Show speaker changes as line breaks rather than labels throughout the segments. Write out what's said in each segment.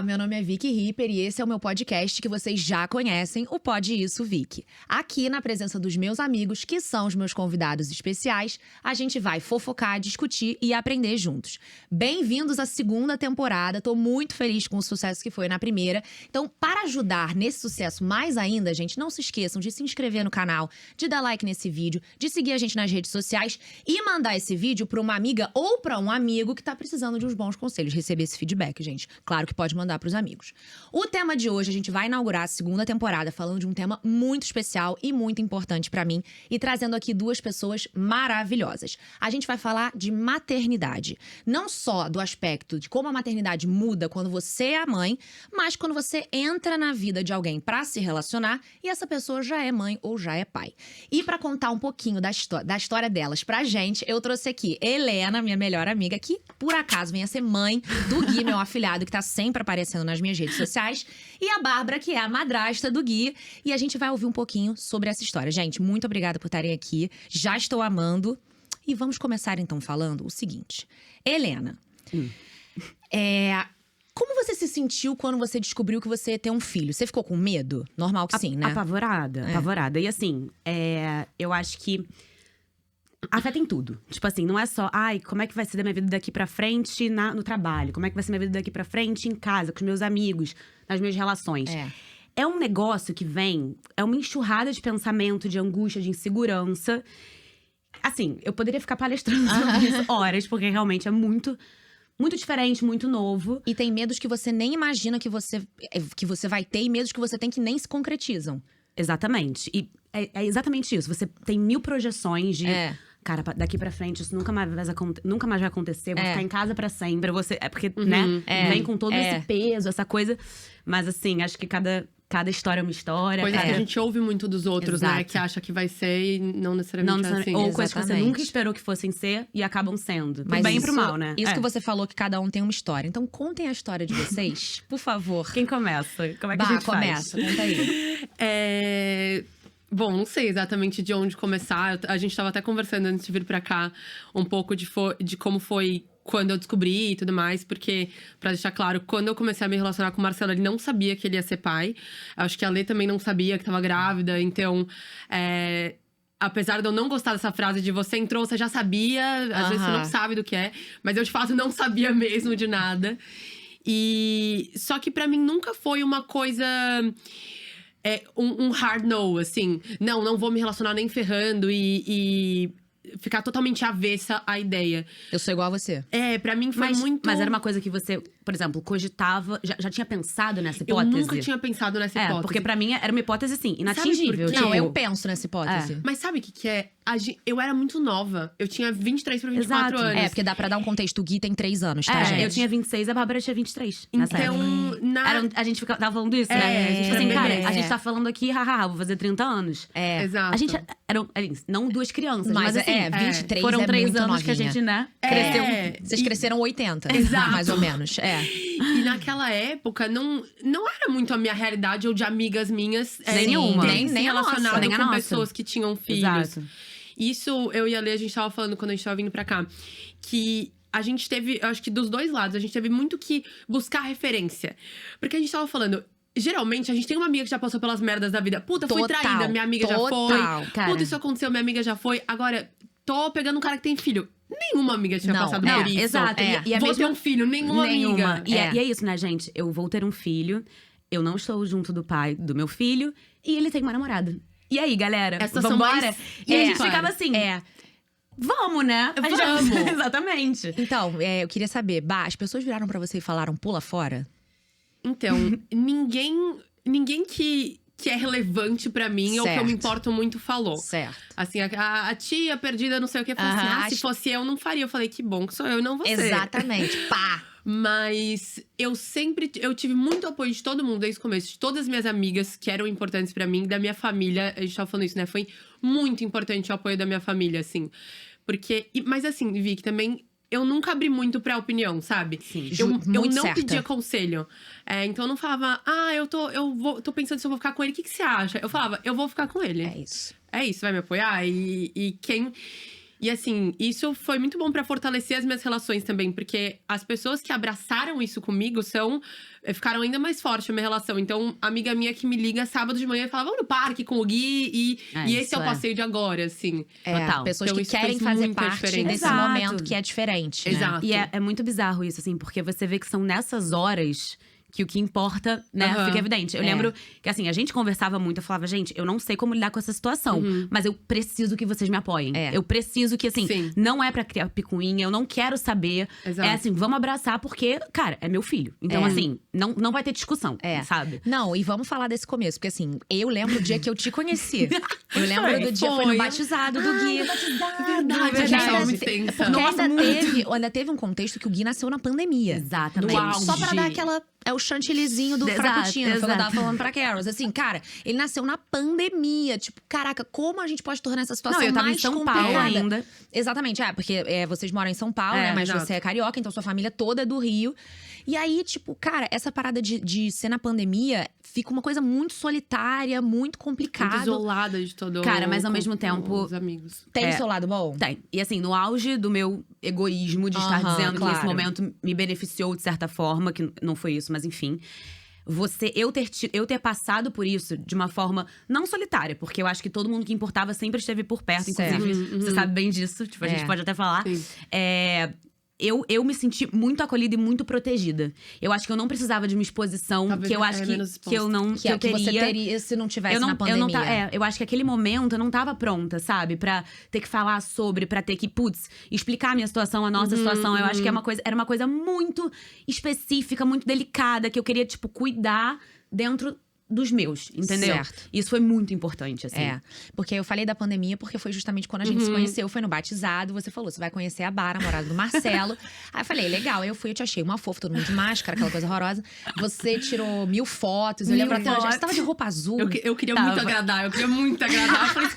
meu nome é Vicky Ripper e esse é o meu podcast que vocês já conhecem, o Pode Isso, Vicky. Aqui, na presença dos meus amigos, que são os meus convidados especiais, a gente vai fofocar, discutir e aprender juntos. Bem-vindos à segunda temporada, tô muito feliz com o sucesso que foi na primeira. Então, para ajudar nesse sucesso mais ainda, gente, não se esqueçam de se inscrever no canal, de dar like nesse vídeo, de seguir a gente nas redes sociais e mandar esse vídeo para uma amiga ou para um amigo que tá precisando de uns bons conselhos, receber esse feedback, gente. Claro que pode mandar pros amigos. O tema de hoje, a gente vai inaugurar a segunda temporada falando de um tema muito especial e muito importante pra mim e trazendo aqui duas pessoas maravilhosas. A gente vai falar de maternidade. Não só do aspecto de como a maternidade muda quando você é a mãe, mas quando você entra na vida de alguém pra se relacionar e essa pessoa já é mãe ou já é pai. E pra contar um pouquinho da história delas pra gente, eu trouxe aqui Helena, minha melhor amiga, que por acaso vem a ser mãe do Gui, meu afilhado, que tá sempre aparecendo nas minhas redes sociais. E a Bárbara, que é a madrasta do Gui. E a gente vai ouvir um pouquinho sobre essa história. Gente, muito obrigada por estarem aqui. Já estou amando. E vamos começar então falando o seguinte. Helena, como você se sentiu quando você descobriu que você ia ter um filho? Você ficou com medo? Normal que sim, né?
Apavorada. E assim, eu acho que afeta em tudo. Tipo assim, não é só… Ai, como é que vai ser da minha vida daqui pra frente no trabalho? Como é que vai ser minha vida daqui pra frente em casa, com os meus amigos, nas minhas relações? É um negócio que vem… É uma enxurrada de pensamento, de angústia, de insegurança. Assim, eu poderia ficar palestrando sobre isso horas. Porque realmente é muito diferente, muito novo.
E tem medos que você nem imagina que você vai ter. E medos que você tem que nem se concretizam.
Exatamente. E é exatamente isso. Você tem 1000 projeções de… Cara, daqui pra frente, isso nunca mais vai acontecer. Vou ficar em casa pra sempre. Porque, né? Vem com todo esse peso, essa coisa. Mas assim, acho que cada história é uma história.
Coisas que a gente ouve muito dos outros, né? Que acha que vai ser e não necessariamente é assim.
Ou coisas que você nunca esperou que fossem ser e acabam sendo. Pro bem e pro mal, né?
Isso que você falou, que cada um tem uma história. Então, contem a história de vocês, por favor.
Quem começa? Como é que a gente
começa, conta aí.
Bom, não sei exatamente de onde começar. A gente tava até conversando antes de vir pra cá um pouco de como foi quando eu descobri e tudo mais. Porque, pra deixar claro, quando eu comecei a me relacionar com o Marcelo, ele não sabia que ele ia ser pai. Acho que a Lê também não sabia que tava grávida. Então, apesar de eu não gostar dessa frase de você entrou, você já sabia. Às vezes você não sabe do que é. Mas eu, de fato, não sabia mesmo de nada. Só que pra mim nunca foi uma coisa… um hard no, assim. Não vou me relacionar nem ferrando e ficar totalmente avessa à ideia.
Eu sou igual a você.
Pra mim foi muito…
Mas era uma coisa que você, por exemplo, cogitava… Já tinha pensado nessa hipótese?
Eu nunca tinha pensado nessa hipótese.
Porque pra mim era uma hipótese, assim, inatingível.
Não, eu penso nessa hipótese.
Mas sabe o que é? Eu era muito nova. Eu tinha 23 pra 24 anos.
Porque dá pra dar um contexto. O Gui tem 3 anos, tá, gente?
Eu tinha 26, a Bárbara tinha 23.
Então,
a gente tava falando isso, né? Tipo assim, cara, a gente tá falando aqui, vou fazer 30 anos.
Exato.
A gente não duas crianças, mas assim,
23
foram 3
muito
anos
novinha.
que a gente, né,
cresceu. Vocês cresceram 80,
Exato.
mais ou menos.
E naquela época, não era muito a minha realidade ou de amigas minhas.
Nenhuma.
Nem
a nossa,
relacionado
nem a
com
nossa.
pessoas que tinham filhos.
Exato.
Isso, eu e a Lê, a gente tava falando quando a gente tava vindo pra cá. Que a gente teve, eu acho que dos dois lados, a gente teve muito que buscar referência. Porque a gente tava falando… Geralmente, a gente tem uma amiga que já passou pelas merdas da vida. Puta, fui traída, minha amiga já foi.
Cara.
Puta, isso aconteceu, minha amiga já foi. Agora, tô pegando um cara que tem filho. Nenhuma amiga tinha passado por isso.
Exato. E a
vou ter um filho, nenhuma amiga.
E é isso, né, gente? Eu vou ter um filho, eu não estou junto do pai do meu filho, e ele tem uma namorada. E aí, galera? Vambora? E a gente ficava assim… Vamos, né?
Vamos.
Exatamente.
Então, eu queria saber, as pessoas viraram pra você e falaram, pula fora?
Então, ninguém que é relevante pra mim ou que eu me importo muito falou.
Certo.
Assim, a tia perdida, não sei o que, falou assim, se fosse eu, não faria. Eu falei, que bom que sou eu e não você.
Exatamente, pá!
Mas eu tive muito apoio de todo mundo desde o começo. De todas as minhas amigas que eram importantes pra mim, da minha família. A gente tava falando isso, né? Foi muito importante o apoio da minha família, assim. Mas assim, Vicky, também… Eu nunca abri muito pra opinião, sabe?
Sim.
Eu não
certa.
pedia conselho. Então eu não falava, eu tô pensando se eu vou ficar com ele, o que você acha? Eu falava, eu vou ficar com ele.
É isso.
Vai me apoiar? E quem… E assim, isso foi muito bom pra fortalecer as minhas relações também, porque as pessoas que abraçaram isso comigo ficaram ainda mais forte a minha relação. Então, amiga minha que me liga sábado de manhã e fala: vamos no parque com o Gui, e esse é o passeio de agora, assim.
Total.
Pessoas
Então,
que
isso
querem
fez
fazer
muita
parte
diferença.
desse
Exato.
momento que é diferente, né?
Exato.
E é muito bizarro isso, assim, porque você vê que são nessas horas que o que importa, né,
Aham.
fica evidente. Eu lembro que, assim, a gente conversava muito, eu falava, gente, eu não sei como lidar com essa situação, mas eu preciso que vocês me apoiem.
É.
Eu preciso que, assim,
Sim.
não é pra criar picuinha, eu não quero saber.
Exato.
É assim, vamos abraçar porque, cara, é meu filho. Então, assim, não vai ter discussão, sabe?
Não, e vamos falar desse começo, porque assim, eu lembro do dia que eu te conheci. Eu lembro do dia, foi no
Foi.
batizado do Gui.
Verdade,
Porque
gente,
ainda,
muito tensa.
porque ainda teve um contexto que o Gui nasceu na pandemia.
Exatamente.
No auge.
Só pra dar aquela. É o chantillyzinho do
Exato,
frappuccino, foi o que eu tava
exato.
falando pra Carols. Assim, cara, ele nasceu na pandemia. Tipo, caraca, como a gente pode tornar essa situação
Não, eu tava
mais
em São
complicada?
Paulo ainda.
Exatamente, porque vocês moram em São Paulo,
É,
né? Mas
exato.
você é carioca, então sua família toda é do Rio. E aí, tipo, cara, essa parada de ser na pandemia fica uma coisa muito solitária, muito
Muito
complicada.
isolada de todo
Cara, mas ao
com-
mesmo
com
tempo-
os amigos.
Tem
É.
seu lado bom?
Tem. E assim, no auge do meu egoísmo de estar
Aham,
dizendo que esse
claro.
momento me beneficiou de certa forma, que não foi isso, mas enfim. Eu ter passado por isso de uma forma não solitária, porque eu acho que todo mundo que importava sempre esteve por perto.
Certo.
Inclusive, você sabe bem disso, tipo, a gente pode até falar.
Sim.
Eu me senti muito acolhida e muito protegida. Eu acho que eu não precisava de uma exposição
Talvez
que eu acho
menos
que eu não
Que é
eu
o que você
teria.
teria se não tivesse
Eu não,
na pandemia.
eu acho que aquele momento eu não tava pronta, sabe? Pra ter que falar sobre, pra ter que, putz, explicar a minha situação, a nossa situação. Eu acho que era uma coisa muito específica, muito delicada, que eu queria, tipo, cuidar dentro dos meus, entendeu?
Certo.
Isso foi muito importante, assim.
É, porque eu falei da pandemia porque foi justamente quando a gente se conheceu, foi no batizado, você falou, você vai conhecer a Bara, a namorada do Marcelo. Aí eu falei, legal, aí eu fui, eu te achei uma fofa, todo mundo de máscara, aquela coisa horrorosa. Você tirou 1000 fotos, eu lembro até hoje, você tava de roupa azul.
Eu queria
Tava.
muito agradar, eu queria muito agradar. Eu falei,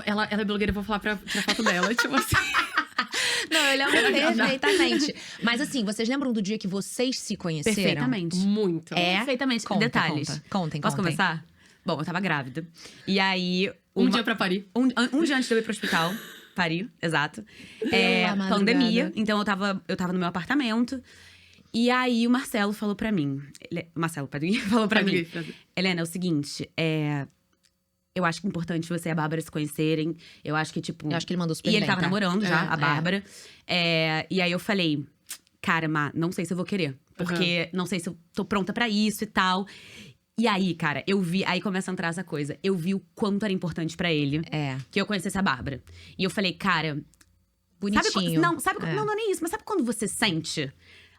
ela é blogueira, eu vou falar pra foto dela. Tipo assim.
Não, eu lembro perfeitamente. Mas assim, vocês lembram do dia que vocês se conheceram?
Perfeitamente.
Muito.
É?
Perfeitamente.
Conta,
Detalhes.
Contem.
Posso começar? Bom, eu tava grávida. E aí.
Um dia pra parir.
Um dia antes de eu ir pro hospital. Pari, exato.
madrugada.
Pandemia. Então eu tava no meu apartamento. E aí o Marcelo falou pra mim. Marcelo Padrinho falou pra mim. Helena, é o seguinte, eu acho que é importante você e a Bárbara se conhecerem. Eu acho que, tipo.
Eu acho que ele mandou super
E ele
bem,
tava
tá?
namorando já,
É,
a Bárbara. E aí eu falei, cara, Má, não sei se eu vou querer. Porque não sei se eu tô pronta pra isso e tal. E aí, cara, eu vi. Aí começa a entrar essa coisa. Eu vi o quanto era importante pra ele que eu conhecesse a Bárbara. E eu falei, cara.
Bonitinho.
Não é nem isso, mas sabe quando você sente?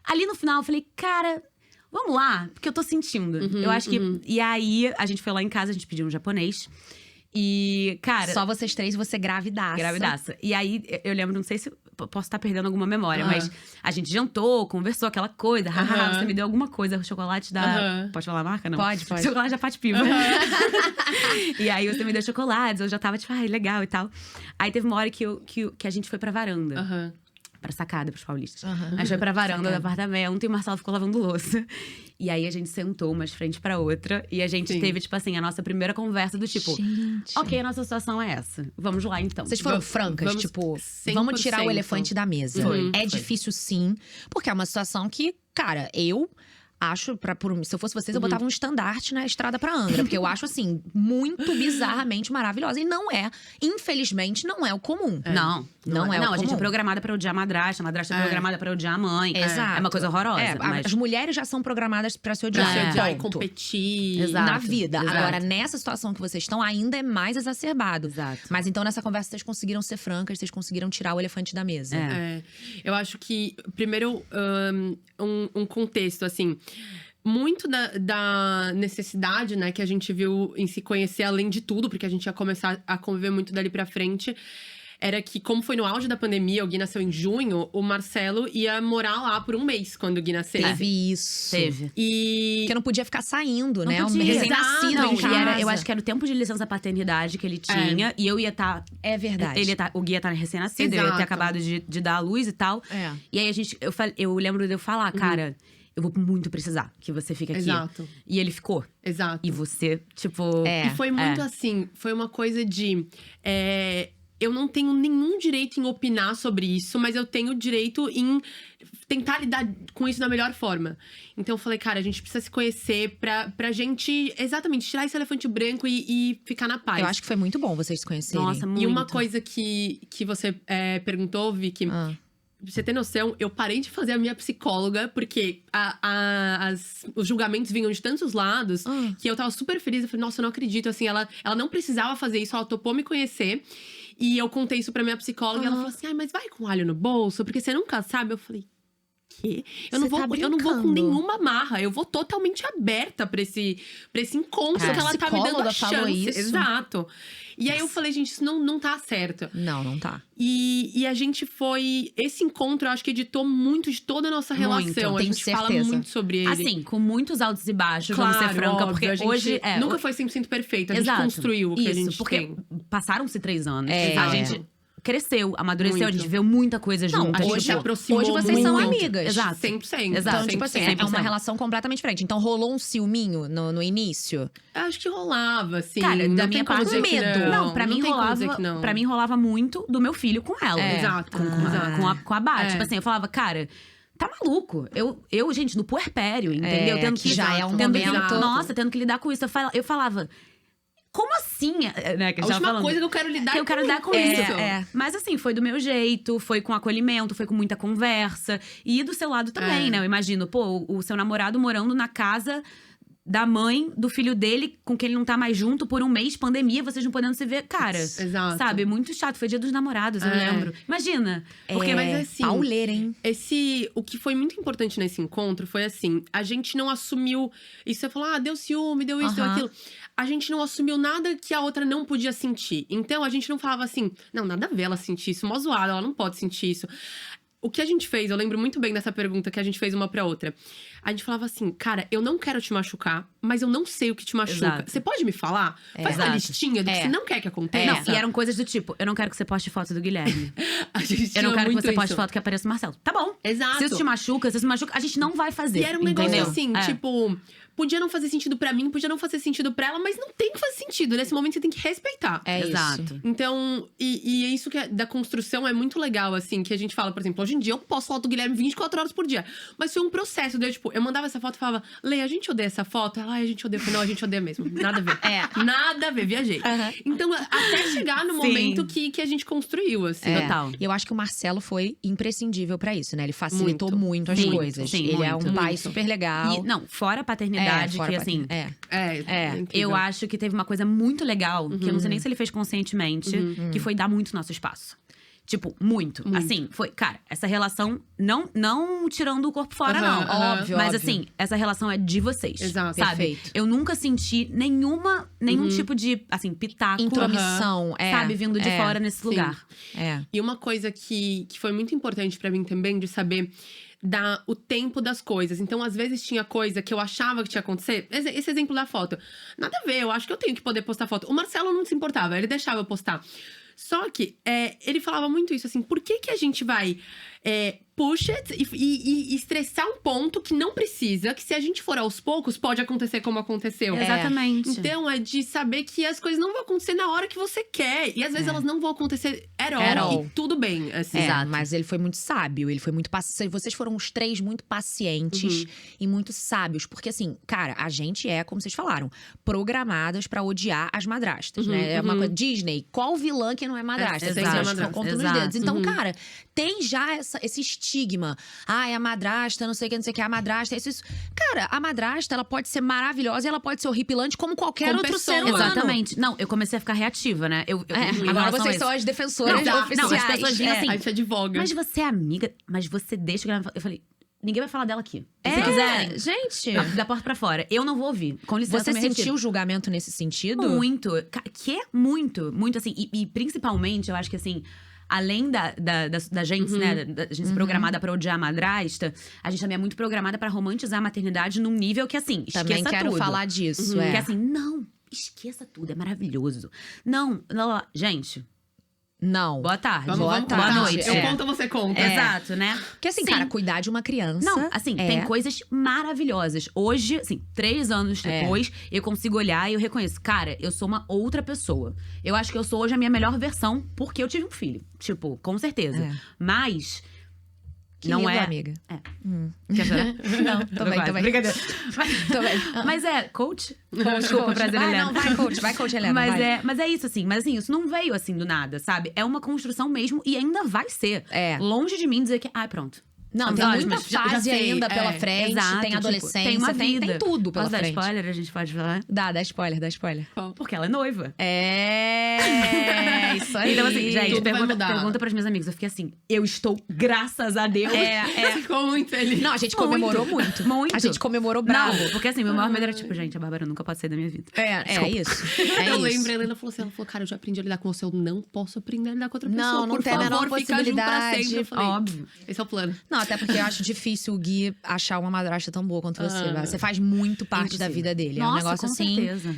Ali no final eu falei, cara. Vamos lá, porque eu tô sentindo. Eu acho que. E aí, a gente foi lá em casa, a gente pediu um japonês. E, cara.
Só vocês três, você gravidaça.
Gravidaça. E aí, eu lembro, não sei se eu posso estar perdendo alguma memória, mas a gente jantou, conversou, aquela coisa. Haha, você me deu alguma coisa, o chocolate da. Pode falar a marca, não?
Pode.
Chocolate da Pati Piva. E aí, você me deu chocolates, eu já tava tipo, ai, legal e tal. Aí teve uma hora que a gente foi pra varanda. Pra sacada, pros paulistas. A gente foi pra varanda do apartamento e o Marcelo ficou lavando louça. E aí, a gente sentou uma de frente pra outra. E a gente teve, tipo assim, a nossa primeira conversa do tipo…
Gente.
Ok, a nossa situação é essa. Vamos lá, então.
Vocês foram
Vamos-
francas,
vamos
tipo,
100%.
vamos tirar o elefante da mesa.
Foi,
É
foi.
difícil sim, porque é uma situação que, cara, eu acho, se eu fosse vocês, eu botava um estandarte na estrada pra Angra. Porque eu acho, assim, muito bizarramente maravilhosa. E não é, infelizmente, não é o comum.
Não,
Não é o
Não, a gente é
comum.
programada pra odiar a madrasta é programada pra odiar a mãe.
Exato.
É uma coisa horrorosa.
As mulheres já são programadas pra se odiar.
Pra se odiar e
ponto.
competir.
Exato.
Na vida.
exato.
Agora, nessa situação que vocês estão, ainda é mais exacerbado.
Exato.
Mas então, nessa conversa, vocês conseguiram ser francas, vocês conseguiram tirar o elefante da mesa.
Eu acho que, primeiro, um contexto, assim… Muito da necessidade, né, que a gente viu em se conhecer além de tudo, porque a gente ia começar a conviver muito dali pra frente, era que, como foi no auge da pandemia, o Gui nasceu em junho, o Marcelo ia morar lá por um mês quando o Gui nasceu.
Teve isso.
Teve.
E…
Porque não podia ficar saindo, né?
Não
Um
podia.
recém-nascido
Não,
em
e
casa.
eu acho que era o tempo de licença paternidade que ele tinha. E eu ia estar…
É verdade.
O Gui ia estar recém-nascido, eu ia ter
Exato.
acabado de dar a luz e tal.
É.
E aí, eu lembro de eu falar, cara… Eu vou muito precisar que você fique aqui.
Exato.
E ele ficou.
Exato.
E você, tipo…
E foi muito assim, foi uma coisa de… eu não tenho nenhum direito em opinar sobre isso, mas eu tenho direito em tentar lidar com isso da melhor forma. Então eu falei, cara, a gente precisa se conhecer pra gente, exatamente, tirar esse elefante branco e ficar na paz.
Eu acho que foi muito bom vocês se conhecerem.
Nossa, muito.
E uma coisa que você perguntou, Vicky,
Ah.
pra você ter noção, eu parei de fazer a minha psicóloga, porque os julgamentos vinham de tantos lados, que eu tava super feliz. Eu falei, nossa, eu não acredito, assim, ela não precisava fazer isso, ela topou me conhecer. E eu contei isso pra minha psicóloga, e ela falou assim, ai, mas vai com alho no bolso, porque você nunca sabe. Eu falei, quê? Eu não
Você tá
vou com
brincando.
nenhuma marra. Eu vou totalmente aberta pra esse encontro
A
que ela tá me dando a
psicóloga falou
chance.
isso?
Exato. E aí eu falei, gente, isso não tá certo.
Não tá.
E a gente foi. Esse encontro, eu acho que editou muito de toda a nossa relação.
Muito,
A
tenho
gente fala
certeza.
muito sobre ele.
Assim, com muitos altos e baixos,
claro,
vamos ser franca,
óbvio,
porque
a gente
hoje
nunca foi 100% perfeito. A gente
Exato.
construiu o que
Isso,
a gente
porque
tem.
passaram-se 3 anos.
É.
A gente cresceu, amadureceu,
Muito.
a gente viu muita coisa
Não,
junto.
A gente
hoje-
se aproximou
hoje vocês são
muito.
amigas.
Exato.
100%.
Exato.
Então, tipo assim,
100%.
é uma relação completamente diferente. Então, rolou um ciúminho no início?
Eu acho que rolava, assim.
Cara,
não
da
tem
minha
como
parte,
dizer que
medo.
Não, pra mim
tem como
rolava.
dizer que não.
Pra mim rolava muito do meu filho com ela.
É.
Exato,
Com,
exato.
com a Bá.
É.
Tipo assim, eu falava, cara, tá maluco. Eu gente, no puerpério, entendeu?
É, que já é um
tendo que-
momento-
Nossa, tendo que lidar com isso. Eu falava, como assim? Né, que
A
gente tava
última
falando.
coisa que eu quero lidar
Que eu quero lidar com
isso.
isso.
É.
Mas assim, foi do meu jeito, foi com acolhimento, foi com muita conversa. E do seu lado também,
É.
né? Eu imagino, pô, o seu namorado morando na casa da mãe do filho dele, com quem ele não tá mais junto por um mês, pandemia, vocês não podendo se ver. Cara,
Exato.
sabe? Muito chato. Foi dia dos namorados, eu
É.
lembro. Imagina.
Porque, mas assim,
Pauleira, hein?
o que foi muito importante nesse encontro foi assim, a gente não assumiu. Isso você falou, deu ciúme, deu isso, deu
Aham.
aquilo. A gente não assumiu nada que a outra não podia sentir. Então a gente não falava assim, não, nada a ver ela sentir isso, mó zoada, ela não pode sentir isso. O que a gente fez, eu lembro muito bem dessa pergunta que a gente fez uma pra outra. A gente falava assim, cara, eu não quero te machucar, mas eu não sei o que te machuca.
Exato.
Você pode me falar? Faz uma
Exato.
listinha do que
É.
você não quer que aconteça.
Não, e eram coisas do tipo, eu não quero que você poste foto do Guilherme.
A gente
Eu
tinha
não quero que
muito
você poste
isso.
foto que apareça o Marcelo. Tá bom.
Exato.
Se isso te machuca, a gente não vai fazer.
E era um negócio
entendeu?
assim,
É.
tipo, podia não fazer sentido pra mim, podia não fazer sentido pra ela, mas não tem que fazer sentido. Nesse momento você tem que respeitar.
É
Exato.
isso.
Então, e é isso que da construção é muito legal, assim, que a gente fala, por exemplo, hoje em dia eu posto foto do Guilherme 24 horas por dia. Mas foi um processo, tipo, eu mandava essa foto e falava, Lê, a gente odeia essa foto? Ela, a gente odeia. Eu falei, não, a gente odeia mesmo. Nada a ver. Nada a ver, viajei. Então, até chegar no
Sim.
momento que a gente construiu, assim.
Total.
E eu acho que o Marcelo foi imprescindível pra isso, né? Ele facilitou
Muito.
muito as
Sim,
coisas.
sim,
Ele é um
muito.
pai super legal.
E, não, fora a paternidade,
fora
que
pra-
assim.
É incrível.
Eu acho que teve uma coisa muito legal, que eu não sei nem se ele fez conscientemente, que foi dar muito nosso espaço. Tipo, muito. Assim, foi. Cara, essa relação, não tirando o corpo fora,
Aham,
não.
aham.
Óbvio,
Mas
óbvio.
assim, essa relação é de vocês.
Exato.
Sabe?
Perfeito.
Eu nunca senti nenhum tipo de, assim, pitaco.
Intromissão,
Sabe, vindo de fora nesse lugar.
É.
E uma coisa que foi muito importante pra mim também, de saber dar o tempo das coisas. Então, às vezes, tinha coisa que eu achava que tinha acontecer. Esse exemplo da foto. Nada a ver, eu acho que eu tenho que poder postar foto. O Marcelo não se importava, ele deixava eu postar. Só que ele falava muito isso, assim, por que a gente vai push it e estressar um ponto que não precisa, que se a gente for aos poucos, pode acontecer como aconteceu.
Exatamente.
Então, é de saber que as coisas não vão acontecer na hora que você quer. E às vezes elas não vão acontecer at all. E tudo bem, assim.
É, mas ele foi muito sábio, ele foi muito paciente. Vocês foram os três muito pacientes e muito sábios. Porque, assim, cara, a gente é, como vocês falaram, programadas pra odiar as madrastas, né? É uma coisa. Disney, qual vilã que não é madrasta?
É,
Vocês
exato,
acham que eu conto nos
exato.
dedos. Então, cara, tem já esse estigma. Ah, é a madrasta, não sei o que, a madrasta, isso. Cara, a madrasta, ela pode ser maravilhosa e ela pode ser horripilante como qualquer
Como
outro
pessoa.
ser humano.
Exatamente. Não, eu comecei a ficar reativa, né? Em
Agora
relação a
vocês
isso.
são as defensoras
Não,
oficiais.
as pessoas vinham assim,
A gente advoga.
mas você é amiga, mas você deixa... Eu falei, ninguém vai falar dela aqui. Se
É,
quiserem,
gente.
da porta pra fora. Eu não vou ouvir. Com licença,
Você
eu me retiro.
sentiu julgamento nesse sentido?
Muito. Que é muito, muito assim. E principalmente, eu acho que assim, além da gente, né? Da gente ser programada pra odiar a madrasta, a gente também é muito programada pra romantizar a maternidade num nível que, assim, esqueça
Também quero
tudo.
falar disso,
Que assim, não, esqueça tudo, é maravilhoso. Não, gente.
Não.
Boa tarde.
Vamos,
Boa
vamos
tarde.
contar.
Boa noite.
Eu
É.
conto, você conta.
Exato, né?
Porque assim,
Sim.
cara, cuidar de uma criança.
Não, assim,
é...
tem coisas maravilhosas. Hoje, assim, 3 anos depois, eu consigo olhar e eu reconheço. Cara, eu sou uma outra pessoa. Eu acho que eu sou hoje a minha melhor versão porque eu tive um filho. Tipo, com certeza.
É.
Mas…
Que
não
lindo,
é…
amiga.
Quer chorar?
Não, tô bem,
Vai,
tô bem.
Brincadeira.
Tô bem.
Mas é, coach?
Coach,
Desculpa,
coach.
prazer,
Vai,
Helena.
não, vai, coach, Helena.
Mas é isso, assim. Mas assim, isso não veio assim do nada, sabe? É uma construção mesmo e ainda vai ser.
É.
Longe de mim dizer que, pronto.
Não,
Somos
tem
ótimas.
muita
Já
fase
sei,
ainda pela frente.
Exato,
Tem
tipo,
adolescência,
tem uma
tem
vida.
tudo pela
Posso dar
frente.
spoiler? A gente pode falar?
Dá spoiler, dá spoiler.
Porque ela é noiva.
É, isso aí.
Então, assim, gente,
Tudo vai mudar.
pergunta pras minhas amigas. Eu fiquei assim, eu estou, graças a Deus.
Ficou muito feliz.
Não, a gente comemorou muito.
Muito.
A gente comemorou bravo.
Não, porque assim, meu maior medo era tipo, gente, a Bárbara nunca pode sair da minha vida.
É isso. É
Eu
isso.
lembro, a Helena falou assim, cara, eu já aprendi a lidar com você, eu não posso aprender a lidar com outra pessoa.
Não, não
por
tem a menor
favor, fica junto pra
possibilidade.
sempre. Eu falei,
Óbvio.
esse é o plano.
Não, até porque eu acho difícil o Gui achar uma madrasta tão boa quanto você. Você faz muito parte da vida dele. É um
Nossa,
negócio
com
assim.
certeza.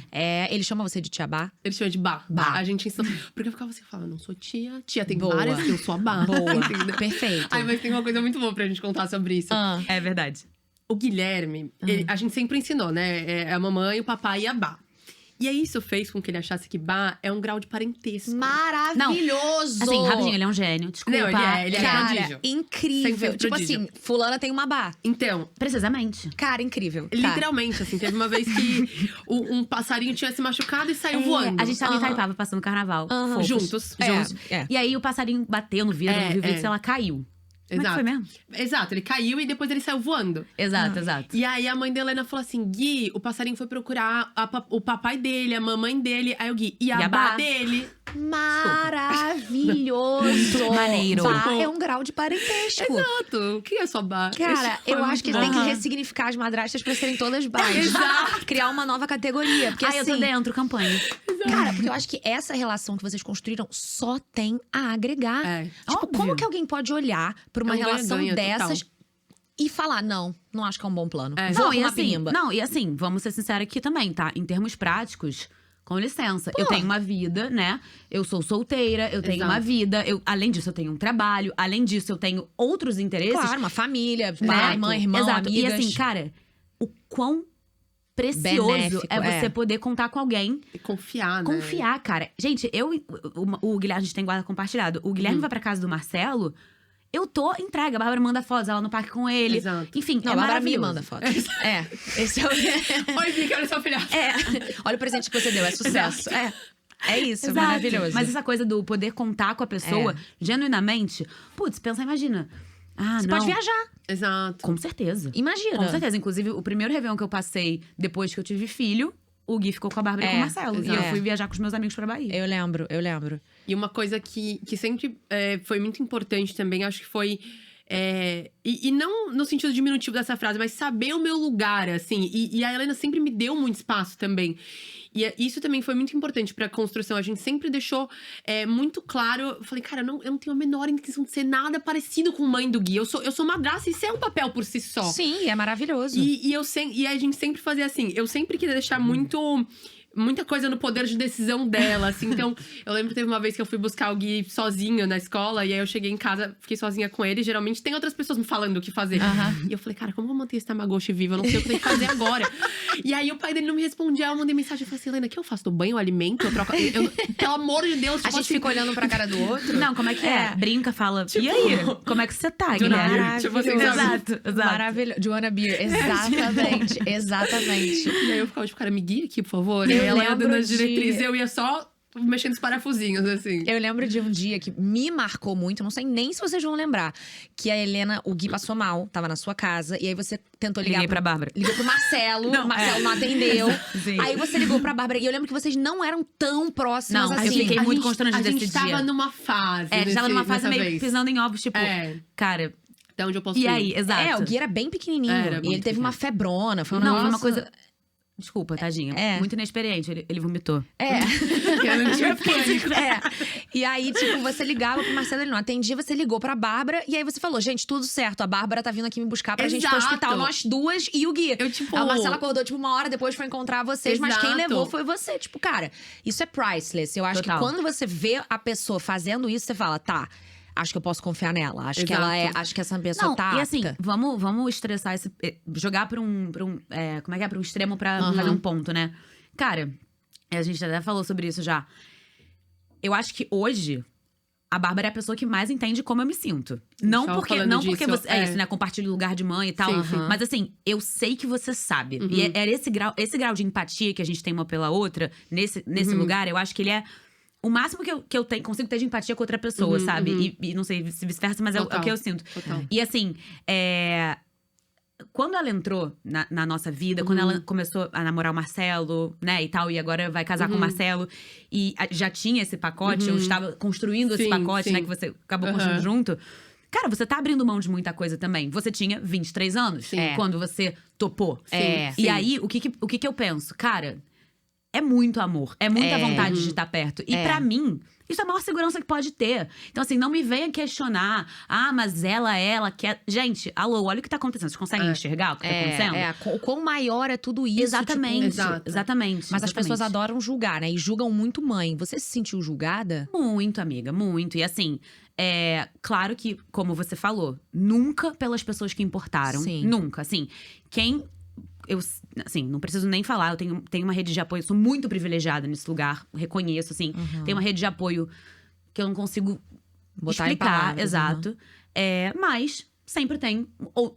Ele chama você de Tiabá?
Ele chama de Bá.
Bá.
A gente ensinou. Porque eu ficava assim, falava, não sou tia. Tia tem
Boa.
várias, eu sou a Bá.
Boa.
Entendeu?
Perfeito.
Ai, mas tem uma coisa muito boa pra gente contar sobre isso.
Ah,
É verdade.
O Guilherme, a gente sempre ensinou, né? É a mamãe, o papai e a Bá. E aí isso fez com que ele achasse que Bá é um grau de parentesco.
maravilhoso!
Assim, rapidinho, ele é um gênio. Desculpa.
Não, ele é
Cara,
prodígio.
incrível.
Sempre foi
Tipo
prodígio.
assim, fulana tem uma Bá.
Então,
Precisamente.
Cara, incrível. Tá.
literalmente, assim, teve uma vez que um passarinho tinha se machucado e saiu voando.
A gente tava em Itaipava passando carnaval. fofos.
Juntos.
Juntos.
É.
E aí o passarinho bateu no vidro, eu vi o vídeo, ela caiu. Como é que
Exato.
foi mesmo?
Exato, ele caiu e depois ele saiu voando.
Exato, exato.
E aí a mãe da Helena falou assim: Gui, o passarinho foi procurar o papai dele, a mamãe dele. Aí o Gui, e a Bá dele.
Maravilhoso!
Maneiro.
Bá é um grau de parentesco.
Exato. Quem é sua Bá?
Cara,
Esse foi
eu acho
muito
que
bom.
tem que ressignificar as madrastas pra serem todas Bás.
Exato.
Criar uma nova categoria. Porque
Ai, eu tô
assim,
dentro, campanha.
cara, porque eu acho que essa relação que vocês construíram só tem a agregar.
É.
Tipo,
Óbvio.
como que alguém pode olhar pra uma
É um
relação
ganha-ganha
dessas
total.
e falar, não acho que é um bom plano.
É.
Vou
Não, e
arrumar
assim,
pirimba.
não, e assim, vamos ser sinceros aqui também, tá? Em termos práticos, com licença, eu tenho uma vida, né? Eu sou solteira, eu tenho
Exato.
uma vida, além disso, eu tenho um trabalho, além disso, eu tenho outros interesses.
Claro, uma família,
né?
pai, mãe, irmão,
Exato.
amigas.
E assim, cara, o quão precioso
Benéfico,
é você
é.
poder contar com alguém.
E confiar, né?
Confiar, cara. Gente, o Guilherme, a gente tem guarda compartilhado. O Guilherme vai pra casa do Marcelo, eu tô entregue. A Bárbara manda fotos, ela no parque com ele.
Exato.
Enfim,
Não,
é
a Bárbara me
maravilhoso.
manda foto. Esse é o…
Oi, Gui, quero seu filhote.
Olha o presente que você deu, é sucesso. É isso,
Exato.
maravilhoso.
Mas essa coisa do poder contar com a pessoa genuinamente. Putz, pensa, imagina.
você
não.
pode viajar,
Exato. Com certeza.
imagina.
Com certeza. Inclusive, o primeiro Réveillon que eu passei depois que eu tive filho, o Gui ficou com a Bárbara e com o Marcelo. E eu
exato.
fui viajar com os meus amigos pra Bahia.
Eu lembro.
E uma coisa que sempre foi muito importante também, acho que foi… e não no sentido diminutivo dessa frase, mas saber o meu lugar, assim. E a Helena sempre me deu muito espaço também. E isso também foi muito importante pra construção. A gente sempre deixou muito claro. Eu falei, cara, eu não tenho a menor intenção de ser nada parecido com mãe do Gui. Eu sou madrasta e isso é um papel por si só.
Sim, é maravilhoso.
E a gente sempre fazia assim. Eu sempre queria deixar muita coisa no poder de decisão dela, assim. Então, eu lembro que teve uma vez que eu fui buscar o Gui sozinho na escola. E aí, eu cheguei em casa, fiquei sozinha com ele. Geralmente, tem outras pessoas me falando o que fazer. E eu falei, cara, como eu vou manter esse Tamagotchi vivo? Eu não sei o que eu tenho que fazer agora. E aí, o pai dele não me respondia. Eu mandei mensagem, eu falei assim, Helena, o que eu faço? Do banho, eu alimento? Eu troco… pelo amor de Deus,
A
tipo
gente
assim,
fica olhando pra cara do outro.
Não, como é que é? Brinca, fala. E aí? Como é que você tá,
Joana
Guilherme?
Beer, tipo assim, sabe?
Exato.
Maravilhoso. Joana Beer, exatamente.
E aí, eu ficava tipo, cara, me guia aqui, por favor.
Eu
E ela ia
lembro
dando as
de-
diretrizes, eu ia só mexendo os parafusinhos, assim.
Eu lembro de um dia que me marcou muito, não sei nem se vocês vão lembrar, que a Helena, o Gui passou mal, tava na sua casa, e aí você tentou ligar
Liguei pra Bárbara.
Ligou pro Marcelo, o Marcelo não atendeu.
Sim.
Aí você ligou pra Bárbara, e eu lembro que vocês não eram tão próximas
Não,
assim.
eu fiquei muito constrangida
A gente
esse
tava
dia.
numa fase.
A gente tava numa fase
nessa
meio
vez.
pisando em ovos, tipo…
É.
Cara,
Até onde eu posso
e
ir.
aí? Exato.
O Gui era bem pequenininho.
Era
e ele
muito
teve uma
pequeno.
febrona, foi um
Não, foi
negócio…
uma coisa… Desculpa, tadinha.
É.
Muito inexperiente, ele vomitou.
É.
Eu não tinha pânico.
É. E aí, tipo, você ligava pro Marcelo, ele não atendia, você ligou pra Bárbara, e aí você falou, gente, tudo certo, a Bárbara tá vindo aqui me buscar pra gente ir pro
Exato.
hospital, nós duas e o Gui.
Eu, tipo…
A Marcela acordou, tipo, uma hora depois pra encontrar vocês, mas quem
Exato.
levou foi você. Tipo, cara, isso é priceless. Eu acho
Total.
que quando você vê a pessoa fazendo isso, você fala, tá, acho que eu posso confiar nela. Acho que ela é,
Exato.
acho que essa pessoa tá
e assim,
apta.
vamos estressar esse. Jogar pra um. Como é que é? Pra um extremo pra fazer um ponto, né? Cara, a gente até falou sobre isso já. Eu acho que hoje. A Bárbara é a pessoa que mais entende como eu me sinto. Não
tava
porque
falando
você.
disso,
É isso, né? Compartilha o lugar de mãe e tal.
Sim, sim.
Mas assim, eu sei que você sabe. E é esse grau de empatia que a gente tem uma pela outra, nesse lugar, eu acho que ele é. O máximo que eu tenho, consigo ter de empatia com outra pessoa, sabe? E não sei se vice-versa, mas é o que eu sinto.
Total.
E assim, quando ela entrou na nossa vida, quando ela começou a namorar o Marcelo, né, e tal, e agora vai casar com o Marcelo, e já tinha esse pacote, eu estava construindo esse
Sim,
pacote,
sim.
né, que você acabou construindo junto. Cara, você tá abrindo mão de muita coisa também. Você tinha 23 anos quando você topou.
É.
E aí, o que eu penso? Cara, é muito amor, é muita vontade de estar perto. E pra mim, isso é a maior segurança que pode ter. Então, assim, não me venha questionar. Ah, mas ela quer… Gente, alô, olha o que tá acontecendo. Vocês conseguem enxergar o que tá acontecendo?
O quão maior é tudo isso.
Exatamente,
tipo,
Exato.
exatamente.
mas as pessoas
exatamente.
adoram julgar, né? E julgam muito mãe. Você se sentiu julgada?
Muito, amiga, muito. E assim, claro que, como você falou, nunca pelas pessoas que importaram.
Sim.
Nunca. Assim, assim, não preciso nem falar, eu tenho uma rede de apoio, sou muito privilegiada nesse lugar, reconheço, assim. Tenho uma rede de apoio que eu não consigo
Botar em
explicar,
palavras,
exato. Mas sempre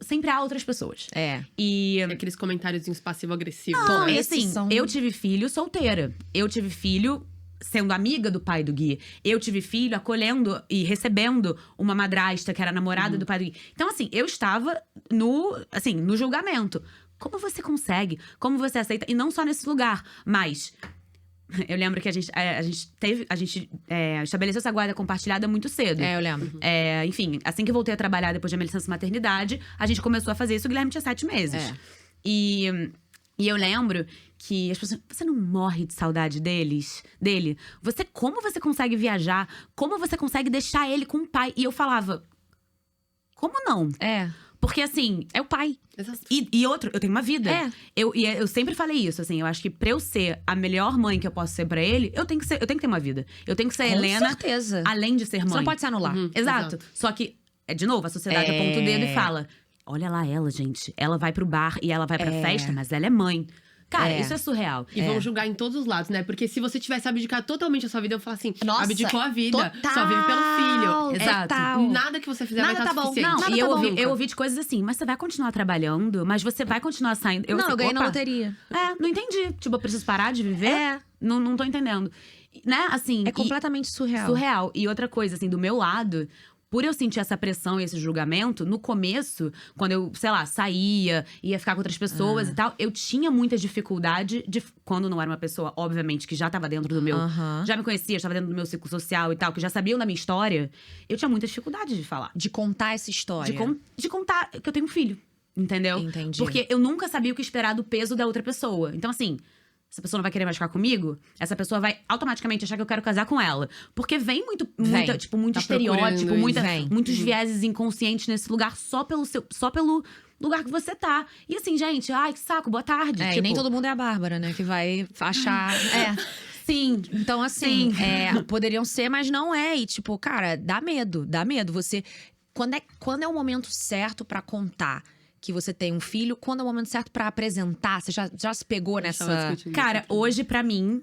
sempre há outras pessoas.
É.
E…
Aqueles comentáriozinhos passivo-agressivos.
Não,
né?
e
esses
assim,
são-
eu tive filho solteira. Eu tive filho sendo amiga do pai do Gui. Eu tive filho acolhendo e recebendo uma madrasta que era namorada do pai do Gui. Então, assim, eu estava no julgamento. Como você consegue? Como você aceita? E não só nesse lugar, mas… Eu lembro que a gente estabeleceu essa guarda compartilhada muito cedo.
É, eu lembro.
Enfim, assim que eu voltei a trabalhar depois da minha licença maternidade, a gente começou a fazer isso. O Guilherme tinha 7 meses.
É.
E eu lembro que as pessoas… Você não morre de saudade dele? Como você consegue viajar? Como você consegue deixar ele com o pai? E eu falava… Como não?
É.
Porque assim…
É o pai.
Exato.
E outro, eu tenho uma vida.
É.
Eu sempre falei isso, assim. Eu acho que pra eu ser a melhor mãe que eu posso ser pra ele, eu tenho que ter uma vida. Eu tenho que ser
Com
Helena,
certeza.
além de ser mãe.
Você não pode se anular.
Exato. Só que, de novo, a sociedade aponta o dedo e fala… Olha lá ela, gente. Ela vai pro bar e ela vai pra festa, mas ela é mãe. Cara, isso é surreal.
E vão julgar em todos os lados, né? Porque se você tivesse abdicado totalmente a sua vida, eu falo assim,
Nossa,
abdicou a vida,
total,
só vive pelo filho.
Exato.
Total.
Nada que você fizer
Nada
vai
tá
estar
bom.
suficiente.
Não,
Nada
e
tá bom.
eu ouvi de coisas assim, mas você vai continuar trabalhando, mas você vai continuar saindo.
Não,
assim,
eu ganhei na
opa,
loteria.
Não entendi. Tipo, eu preciso parar de viver?
É.
Não tô entendendo. Né, assim…
É completamente surreal.
Surreal. E outra coisa, assim, do meu lado… Por eu sentir essa pressão e esse julgamento, no começo, quando eu, sei lá, saía, ia ficar com outras pessoas e tal, eu tinha muita dificuldade de… Quando não era uma pessoa, obviamente, que já tava dentro do meu… Já me conhecia, estava dentro do meu ciclo social e tal, que já sabiam da minha história, eu tinha muita dificuldade de falar.
De contar essa história.
De contar que eu tenho um filho, entendeu?
Entendi.
Porque eu nunca sabia o que esperar do peso da outra pessoa. Então, assim… Essa pessoa não vai querer mais ficar comigo, essa pessoa vai automaticamente achar que eu quero casar com ela. Porque vem muito
Tá
estereótipo,
procurando
muitos vieses inconscientes nesse lugar só pelo lugar que você tá. E assim, gente, ai, que saco, boa tarde.
E nem todo mundo é a Bárbara, né? Que vai achar.
Sim.
Então, assim, poderiam ser, mas não é. E, tipo, cara, dá medo. Você. Quando é o momento certo pra contar que você tem um filho, quando é o momento certo pra apresentar? Você já se pegou nessa.
Cara, hoje, pra mim,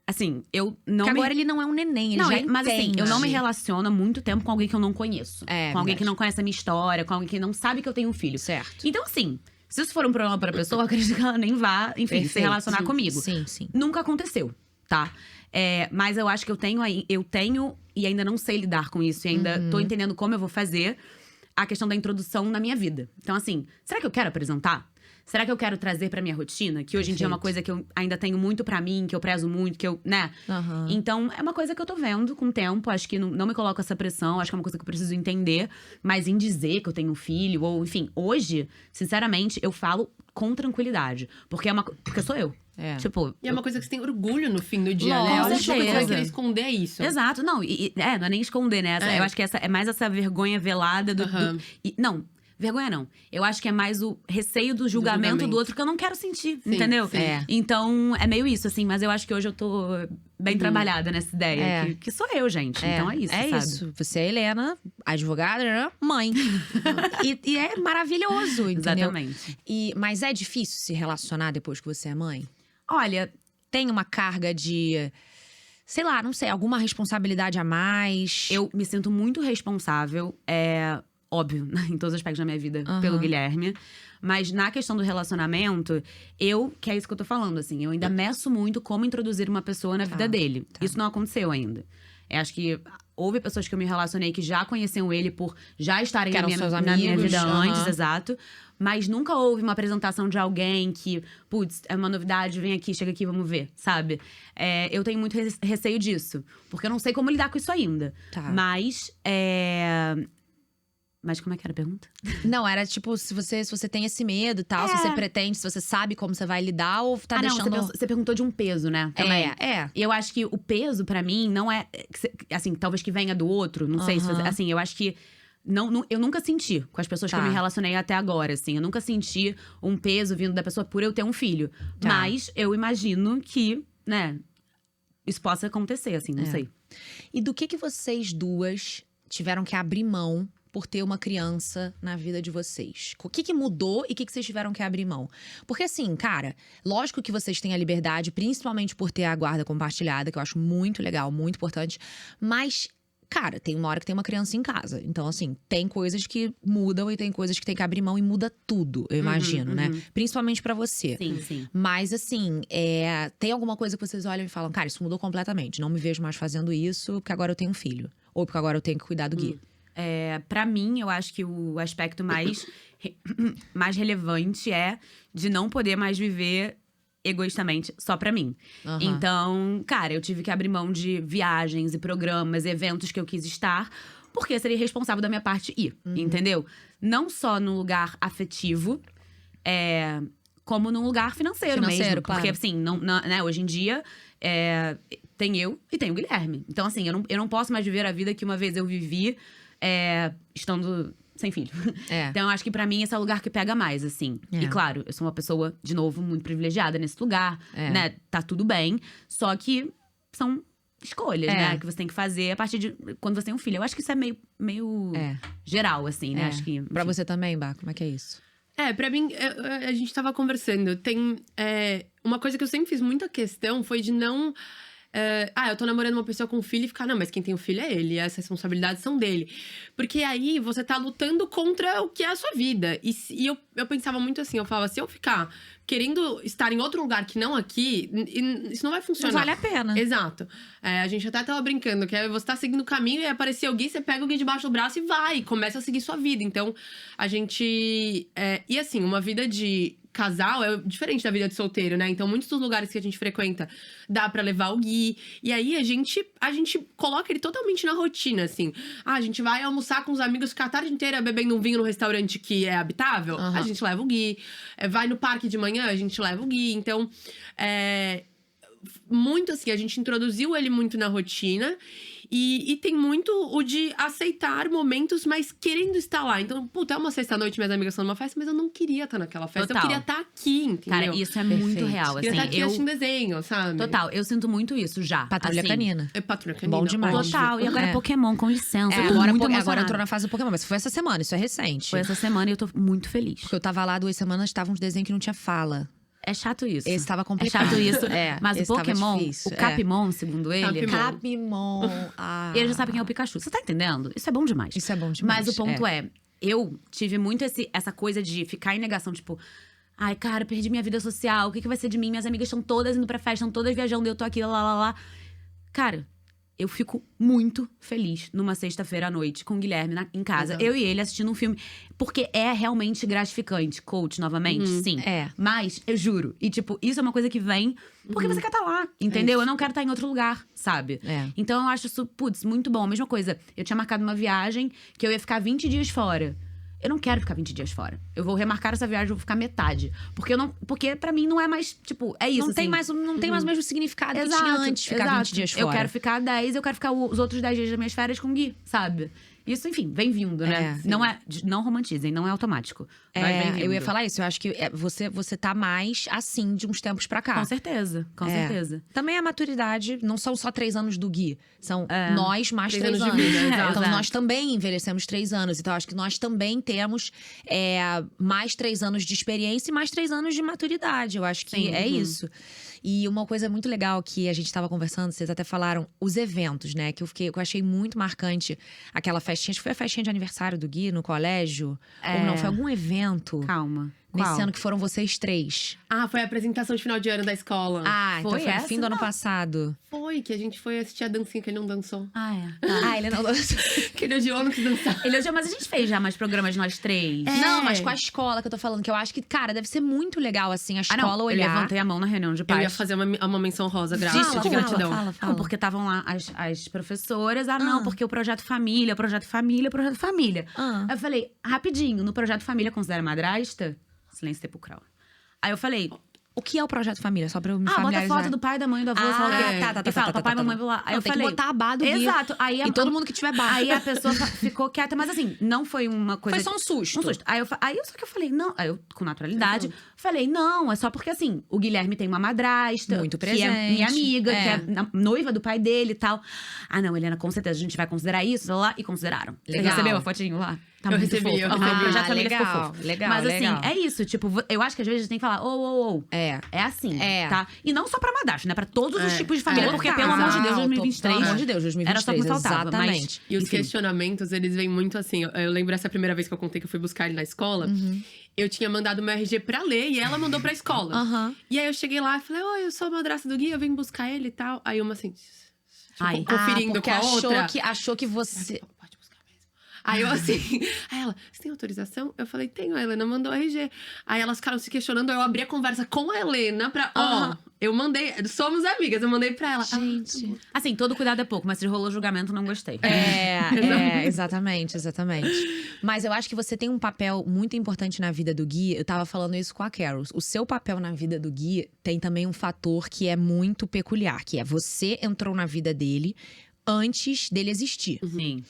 assim, eu não
Porque
me…
agora ele não é um neném, ele
Não,
já
mas assim, eu não me
entende.
relaciono há muito tempo com alguém que eu não conheço.
É,
com alguém
verdade.
que não conhece a minha história, com alguém que não sabe que eu tenho um filho.
Certo.
Então, assim, se isso for um problema pra pessoa, eu acredito que ela nem vá, enfim, se
Perfeito.
relacionar comigo.
Sim, sim.
Nunca aconteceu, tá? Mas eu acho que eu tenho e ainda não sei lidar com isso. E ainda tô entendendo como eu vou fazer a questão da introdução na minha vida. Então, assim, será que eu quero apresentar? será que eu quero trazer pra minha rotina? Que hoje em dia é uma coisa que eu ainda tenho muito pra mim, que eu prezo muito, que eu, né?
Aham.
Então, é uma coisa que eu tô vendo com o tempo. Acho que não me coloco essa pressão. Acho que é uma coisa que eu preciso entender. Mas em dizer que eu tenho um filho, ou enfim, hoje, sinceramente, eu falo com tranquilidade. Porque porque sou eu.
É.
Tipo.
E é uma coisa que você tem orgulho no fim do dia,
Lógico,
né? A
com
única coisa que você vai
certeza.
querer esconder é isso.
Exato, não. Não é nem esconder, né?
É.
Eu acho que essa é mais essa vergonha velada do.
Aham.
Não. Vergonha não. Eu acho que é mais o receio do julgamento do outro que eu não quero sentir, entendeu?
sim.
É.
Então, é meio isso, assim. Mas eu acho que hoje eu tô bem trabalhada nessa ideia.
É.
Que sou eu, gente. Então é isso,
É
sabe?
isso. Você é Helena, advogada, né? Mãe. e é maravilhoso, entendeu?
Exatamente.
Mas é difícil se relacionar depois que você é mãe?
Olha,
Tem uma carga de, sei lá, não sei, alguma responsabilidade a mais?
eu me sinto muito responsável, óbvio, em todos os aspectos da minha vida,
Aham.
pelo Guilherme. Mas na questão do relacionamento, que é isso que eu tô falando, assim, eu ainda meço muito como introduzir uma pessoa na vida dele. Isso não aconteceu ainda. Eu acho que houve pessoas que eu me relacionei que já conheciam ele por já estarem
Que
na
eram
minha,
seus
na minha
amigos,
vida
aham.
antes, exato. Mas nunca houve uma apresentação de alguém que, putz, é uma novidade, vem aqui, chega aqui, vamos ver, sabe? Eu tenho muito receio disso. Porque eu não sei como lidar com isso ainda.
Tá.
Mas como é que era a pergunta?
Não, era tipo, se você tem esse medo e tal, se você pretende, se você sabe como você vai lidar ou tá
Não,
deixando…
você perguntou de um peso, né? Também.
É.
E eu acho que o peso, pra mim, não é… Assim, talvez que venha do outro, não sei se…
Aham.
Assim, eu acho que… eu nunca senti com as pessoas que eu
Tá.
me relacionei até agora, assim. Eu nunca senti um peso vindo da pessoa por eu ter um filho.
Tá.
Mas eu imagino que, né… Isso possa acontecer, assim, não sei.
E do que vocês duas tiveram que abrir mão por ter uma criança na vida de vocês? O que mudou e o que vocês tiveram que abrir mão? Porque assim, cara, lógico que vocês têm a liberdade, principalmente por ter a guarda compartilhada, que eu acho muito legal, muito importante. Mas, cara, tem uma hora que tem uma criança em casa. Então, assim, tem coisas que mudam e tem coisas que tem que abrir mão e muda tudo, eu imagino, né? Principalmente pra você.
Sim, sim.
Mas, assim, tem alguma coisa que vocês olham e falam, cara, isso mudou completamente. Não me vejo mais fazendo isso porque agora eu tenho um filho. Ou porque agora eu tenho que cuidar do Gui.
Pra mim, eu acho que o aspecto mais relevante é de não poder mais viver egoístamente só pra mim.
Aham.
Então, cara, eu tive que abrir mão de viagens e programas, eventos que eu quis estar, porque seria responsável da minha parte ir, entendeu? Não só no lugar afetivo, como num lugar financeiro mesmo.
Financeiro,
Porque,
claro.
assim, né, hoje em dia, tem eu e tem o Guilherme. Então, assim, eu não posso mais viver a vida que uma vez eu vivi estando sem filho.
É.
Então, eu acho que pra mim esse é o lugar que pega mais, assim.
É.
E claro, eu sou uma pessoa, de novo, muito privilegiada nesse lugar,
É.
né? Tá tudo bem. Só que são escolhas, né? Que você tem que fazer a partir de quando você tem um filho. Eu acho que isso é meio geral, assim, né? Acho que.
Pra
enfim.
você também, Bá, como é que é isso?
Pra mim, a gente tava conversando. Tem uma coisa que eu sempre fiz muita questão foi de não. Eu tô namorando uma pessoa com filho e ficar, não, mas quem tem o filho é ele, e as responsabilidades são dele. Porque aí você tá lutando contra o que é a sua vida. E eu pensava muito assim, eu falava, se eu ficar querendo estar em outro lugar que não aqui, isso não vai funcionar.
Não vale a pena.
Exato. A gente até tava brincando, que você tá seguindo o caminho e aparecer o Gui, você pega o Gui debaixo do braço e vai, começa a seguir sua vida. Então, a gente… E assim, uma vida de casal é diferente da vida de solteiro, né? Então, muitos dos lugares que a gente frequenta, dá pra levar o Gui. E aí, a gente coloca ele totalmente na rotina, assim. A gente vai almoçar com os amigos, ficar a tarde inteira bebendo um vinho no restaurante que é habitável,
Aham.
a gente leva o Gui. Vai no parque de manhã, a gente leva o Gui. Então, muito assim, a gente introduziu ele muito na rotina. E tem muito o de aceitar momentos, mas querendo estar lá. Então, puta, é uma sexta-noite, minhas amigas estão numa festa, mas eu não queria estar naquela festa.
Total.
Eu queria estar aqui, entendeu?
Cara, isso é
Perfeito.
muito real,
Eu queria
assim.
estar aqui assistindo desenho, sabe?
Total, eu sinto muito isso já.
Patrulha
assim.
canina.
É patrulha canina.
Bom demais.
óbvio.
Total, e agora é Pokémon, com licença. eu tô
Agora,
muito
agora
emocionada.
entrou na fase do Pokémon, mas foi essa semana, isso é recente.
Foi essa semana e eu tô muito feliz.
Porque eu tava lá 2 semanas, tava uns desenhos que não tinha fala.
É chato isso.
Esse tava
É
complicado.
chato isso. Mas o
esse tava
Pokémon,
difícil,
o Capimon, segundo ele,
Capimon.
Capimon.
ele já sabe quem é o Pikachu. Você tá entendendo? Isso é bom demais.
Isso é bom demais.
Mas o ponto eu tive muito essa coisa de ficar em negação, tipo… Ai, cara, perdi minha vida social, o que vai ser de mim? Minhas amigas estão todas indo pra festa, estão todas viajando, eu tô aqui, lá. Cara, eu fico muito feliz numa sexta-feira à noite com o Guilherme em casa.
Exato.
Eu e ele assistindo um filme. Porque é realmente gratificante. Coach, novamente, sim.
É.
Mas, eu juro. E, tipo, isso é uma coisa que vem porque você quer estar lá, entendeu? Eu não quero estar em outro lugar, sabe?
É.
Então, eu acho isso, putz, muito bom. A mesma coisa, eu tinha marcado uma viagem que eu ia ficar 20 dias fora. Eu não quero ficar 20 dias fora. Eu vou remarcar essa viagem, eu vou ficar metade. Porque pra mim não é mais, tipo, é isso,
Não tem
assim.
mais o mesmo significado que tinha antes de ficar 20 dias fora.
Eu quero ficar 10, eu quero ficar os outros 10 dias das minhas férias com o Gui, sabe? Isso, enfim, vem vindo, né? Não romantizem, não é automático. Mas vem vindo.
Eu ia falar isso. Eu acho que você tá mais assim de uns tempos pra cá.
Com certeza, com certeza.
Também a maturidade, não são só 3 anos do Gui. São nós mais 3
3
anos.
anos de vida, exato.
Então nós também envelhecemos 3 anos. Então acho que nós também temos mais 3 anos de experiência e mais 3 anos de maturidade. Eu acho que
Sim,
é isso. E uma coisa muito legal que a gente tava conversando, vocês até falaram, os eventos, né? Que eu achei muito marcante. Aquela festinha, acho que foi a festinha de aniversário do Gui no colégio. Ou não, foi algum evento.
Calma.
Nesse
Qual?
ano que foram vocês 3.
Ah, foi a apresentação de final de ano da escola.
Então
Foi
foi no
essa?
fim do ano passado.
Foi, que a gente foi assistir a dancinha que ele não dançou.
Ah, é.
Ele não.
Que ele odiou não quis dançar.
Mas a gente fez já mais programas nós 3.
Não, mas com a escola que eu tô falando, que eu acho que, cara, deve ser muito legal, assim, a escola
não, eu
olhar.
levantei a mão na reunião de
Eu
pais.
ia fazer uma menção rosa, graças
Fala,
de
fala,
gratidão.
fala.
Não, porque estavam lá as professoras. Não, porque o projeto família, o projeto família, o projeto família. Aí eu falei, rapidinho, no projeto família considera madrasta? Silêncio sepulcral. Aí eu falei,
O que é o Projeto Família? Só pra eu me
bota
familiarizar.
foto do pai, da mãe, do avô, sei lá o quê.
tá.
E fala, papai, mamãe, blá, blá. Aí eu
Tem
falei,
que botar a aba do Gui.
Exato. Aí
E todo mundo que tiver bar.
Aí a pessoa ficou quieta, mas assim, não foi uma coisa.
Foi só um susto.
Aí só que eu falei, não. Aí eu, com naturalidade, falei, não, é só porque assim, o Guilherme tem uma madrasta.
Muito
Que é
presente.
minha amiga,
É.
que é noiva do pai dele e tal. Ah, não, Helena, com certeza a gente vai considerar isso, lá. E consideraram.
Legal.
Você recebeu a fotinho lá? Tá
Eu
muito
recebi,
fofo.
eu
Aham,
recebi.
o projeto família ficou
legal,
fofo.
legal,
Mas
legal.
assim, é isso. Tipo, eu acho que às vezes a gente tem que falar,
É.
É assim,
É.
tá? E não só pra madrasta, né? Pra todos os
É.
tipos de família.
É.
Porque, pelo amor de Deus, 2023…
Pelo amor de Deus, 2023.
Era só que me faltava,
exatamente.
E os
Enfim.
questionamentos, eles vêm muito assim. Eu lembro essa primeira vez que eu contei que eu fui buscar ele na escola. Eu tinha mandado meu RG pra ler e ela mandou pra escola.
Aham.
E aí eu cheguei lá e falei, oi, eu sou a madrasta do Gui, eu vim buscar ele e tal. Aí uma assim,
Ai.
conferindo
porque
com a outra.
achou que você…
Pode buscar mesmo. Aí eu assim, aí ela, você tem autorização? Eu falei, tenho, a Helena mandou RG. Aí elas ficaram se questionando, eu abri a conversa com a Helena pra, eu mandei, somos amigas, eu mandei pra ela.
Gente.
Assim, todo cuidado é pouco, mas se rolou julgamento, não gostei.
Exatamente. Mas eu acho que você tem um papel muito importante na vida do Gui. Eu tava falando isso com a Carol. O seu papel na vida do Gui tem também um fator que é muito peculiar, que é você entrou na vida dele antes dele existir.
Sim.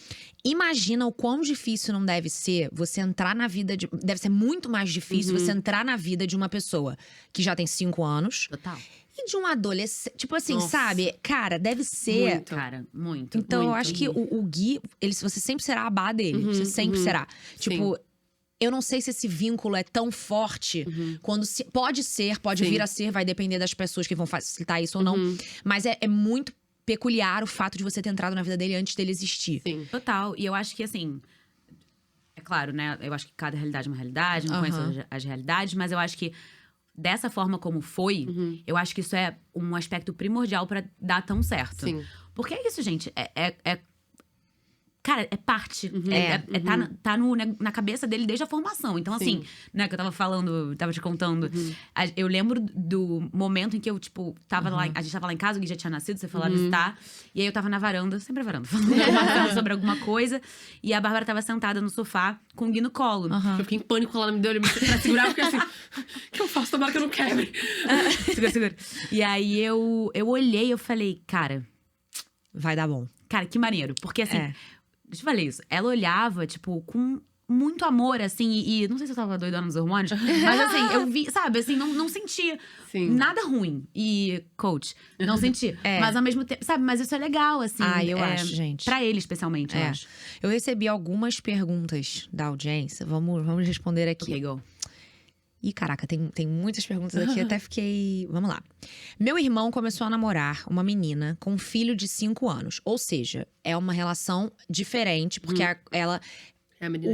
Imagina o quão difícil não deve ser você entrar na vida de… Deve ser muito mais difícil você entrar na vida de uma pessoa que já tem 5 anos
Total.
e de um adolescente. Tipo assim,
Nossa.
sabe? Cara, deve ser…
Muito.
Cara, muito.
Então, eu
muito.
acho que o Gui, você sempre será a aba dele. Você sempre será. Tipo, eu não sei se esse vínculo é tão forte quando pode ser, pode
Sim.
vir a ser, vai depender das pessoas que vão facilitar isso ou não. Mas é muito peculiar o fato de você ter entrado na vida dele antes dele existir.
Sim.
Total. E eu acho que, assim… É claro, né? Eu acho que cada realidade é uma realidade. Não conheço as realidades. Mas eu acho que… Dessa forma como foi, eu acho que isso é um aspecto primordial pra dar tão certo.
Sim.
Porque é isso, gente. Cara, é parte. Tá na cabeça dele desde a formação. Então, assim, né, que eu tava falando, tava te contando. Eu lembro do momento em que eu, tipo, tava lá. A gente tava lá em casa, o Gui já tinha nascido, você foi lá visitar. E aí eu tava na varanda, sempre a varanda, falando sobre alguma coisa. E a Bárbara tava sentada no sofá com o Gui no colo.
Eu fiquei em pânico, ela me deu ele pra segurar, porque assim, o que eu faço? Tomara que eu não quebre.
Segura. E aí eu olhei e eu falei, cara,
Vai dar bom.
que maneiro. Porque assim. Deixa eu falar isso. Ela olhava, tipo, com muito amor, assim, e não sei se eu tava doidona nos hormônios, mas assim, eu vi, sabe, assim, não senti nada ruim. E, coach, não senti. Mas ao mesmo tempo, sabe, mas isso é legal, assim.
Eu acho, gente.
Pra ele, especialmente, eu acho.
Eu recebi algumas perguntas da audiência. Vamos responder aqui.
Ok, go.
Ih, caraca, tem muitas perguntas aqui, até fiquei… Vamos lá. Meu irmão começou a namorar uma menina com um filho de 5 anos. Ou seja, é uma relação diferente, porque ela…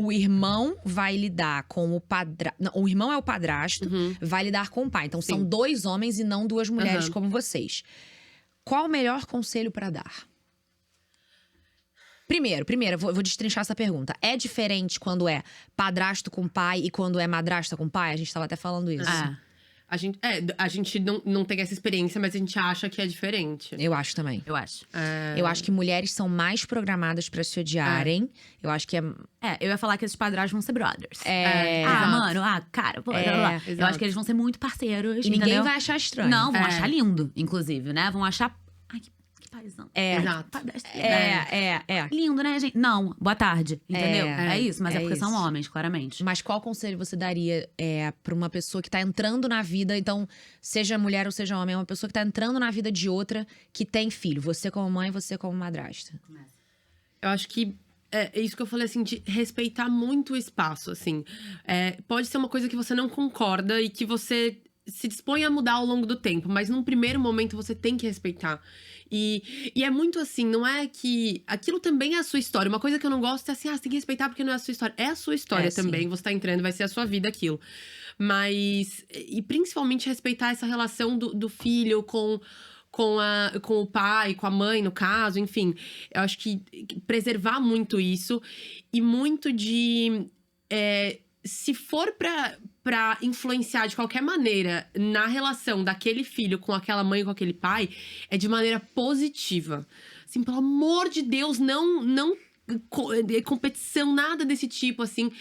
O irmão vai lidar com o padrasto… O irmão é o padrasto, vai lidar com o pai. Então, são 2 homens e não 2 mulheres como vocês. Qual o melhor conselho pra dar? Primeiro, vou destrinchar essa pergunta. É diferente quando é padrasto com pai e quando é madrasta com pai? A gente tava até falando isso.
A gente não tem essa experiência, mas a gente acha que é diferente.
Eu acho também.
Eu acho.
Eu acho que mulheres são mais programadas pra se odiarem. Eu acho que é.
Eu ia falar que esses padrastos vão ser brothers.
exato.
Mano, cara, pô, blá, blá, blá. Eu
exato.
acho que eles vão ser muito parceiros.
E ninguém
entendeu?
vai achar estranho.
Não, vão achar lindo, inclusive, né? Vão achar. Ai, que paizão.
Exato.
Lindo, né, gente? Não, boa tarde. Entendeu?
É,
É isso, mas é porque
isso.
são homens, claramente.
Mas qual conselho você daria pra uma pessoa que tá entrando na vida? Então, seja mulher ou seja homem, é uma pessoa que tá entrando na vida de outra que tem filho. Você como mãe, você como madrasta.
Eu acho que é isso que eu falei, assim, de respeitar muito o espaço, assim. Pode ser uma coisa que você não concorda e que você se dispõe a mudar ao longo do tempo, mas num primeiro momento você tem que respeitar. E é muito assim, não é que… Aquilo também é a sua história. Uma coisa que eu não gosto é assim, você tem que respeitar porque não é a sua história. É a sua história também,
sim.
você tá entrando, vai ser a sua vida aquilo. Mas… E principalmente respeitar essa relação do filho com o pai, com a mãe, no caso, enfim. Eu acho que preservar muito isso e muito de… se for pra influenciar de qualquer maneira na relação daquele filho com aquela mãe, com aquele pai, é de maneira positiva. Assim, pelo amor de Deus, não competição, nada desse tipo, assim.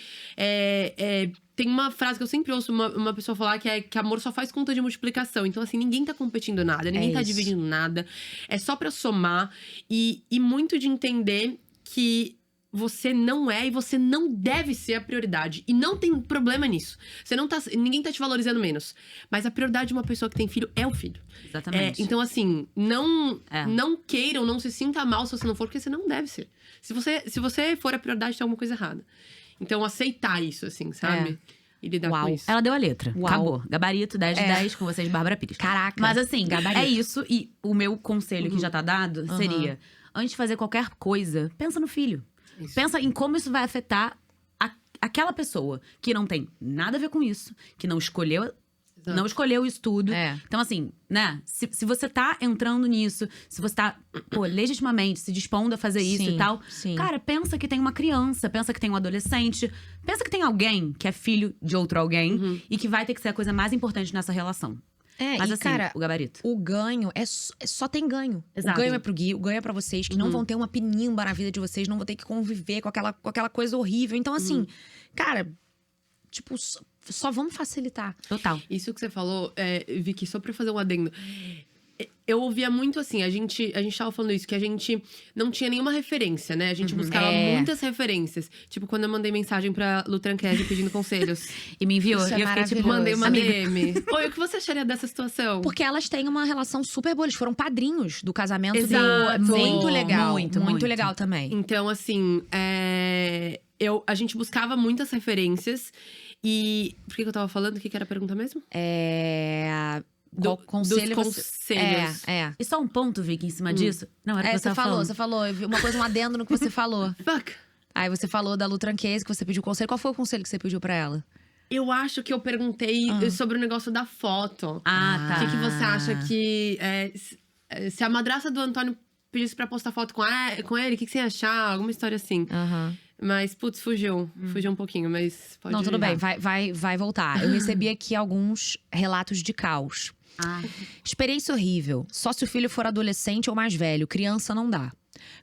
Tem uma frase que eu sempre ouço uma pessoa falar que amor só faz conta de multiplicação. Então, assim, ninguém tá competindo nada, ninguém tá dividindo nada. É só pra somar. E muito de entender que você não é e você não deve ser a prioridade. E não tem problema nisso. Ninguém tá te valorizando menos. Mas a prioridade de uma pessoa que tem filho é o filho.
Exatamente.
Então, assim, não queiram, não se sinta mal se você não for, porque você não deve ser. Se você for a prioridade, tem alguma coisa errada. Então, aceitar isso, assim, sabe? E lidar com isso.
Ela deu a letra.
Uau.
Acabou. Gabarito 10 de 10 com vocês, Bárbara Pires.
Caraca.
Mas assim,
Gabarito.
é isso. E o meu conselho que já tá dado seria… Antes de fazer qualquer coisa, pensa no filho.
Isso.
Pensa em como isso vai afetar aquela pessoa que não tem nada a ver com isso, que não escolheu…
Exato.
Não escolheu isso tudo.
É.
Então, assim, né? Se você tá entrando nisso, se você tá, legitimamente se dispondo a fazer isso
Sim,
e tal…
sim.
Cara, pensa que tem uma criança, pensa que tem um adolescente. Pensa que tem alguém que é filho de outro alguém e que vai ter que ser a coisa mais importante nessa relação. Mas
e
assim,
cara,
o gabarito.
o ganho só tem ganho.
Exato.
O ganho é pro Gui, o ganho é pra vocês, que não vão ter uma pinimba na vida de vocês, não vão ter que conviver com aquela coisa horrível. Então, assim, cara, tipo, só vamos facilitar.
Total.
Isso que você falou, Vicky, só pra fazer um adendo. Eu ouvia muito assim, a gente tava falando isso, que a gente não tinha nenhuma referência, né? A gente buscava muitas referências. Tipo, quando eu mandei mensagem pra Lu Tranquese pedindo conselhos.
E me enviou.
Isso é
e eu fiquei tipo,
maravilhoso.
Mandei uma
amiga,
DM. Oi, o que você acharia dessa situação?
Porque elas têm uma relação super boa. Eles foram padrinhos do casamento
Exato.
muito legal.
Muito.
Legal também.
Então, assim, a gente buscava muitas referências. E… Por que eu tava falando? O que era a pergunta mesmo?
Qual conselho
dos
você…
conselhos.
E só um ponto, Vicky, em cima disso. Não, era o que você tava
você falou. Eu vi uma coisa, um adendo no que você falou.
Fuck!
Aí você falou da Lu Tranquese, que você pediu conselho. Qual foi o conselho que você pediu pra ela?
Eu acho que eu perguntei sobre o negócio da foto.
Ah, tá.
O que você acha que… se a madrasta do Antônio pedisse pra postar foto com ele, o que você ia achar? Alguma história assim. Mas, putz, fugiu. Fugiu um pouquinho, mas pode…
Não, tudo bem. Vai voltar. Eu recebi aqui alguns relatos de caos. Experiência horrível. Só se o filho for adolescente ou mais velho. Criança não dá.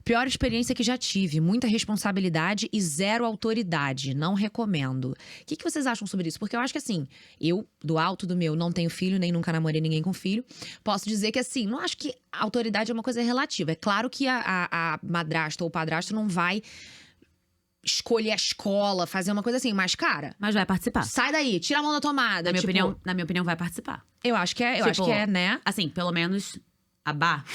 Pior experiência que já tive. Muita responsabilidade e zero autoridade. Não recomendo. O que vocês acham sobre isso? Porque eu acho que assim, eu, do alto do meu, não tenho filho, nem nunca namorei ninguém com filho. Posso dizer que assim, não acho que autoridade é uma coisa relativa. É claro que a madrasta ou o padrasto não vai escolher a escola, fazer uma coisa assim. Mas, cara,
Mas vai participar.
sai daí, tira a mão da tomada.
Na minha opinião, vai participar.
Eu acho que é, né?
Assim, pelo menos a Bá.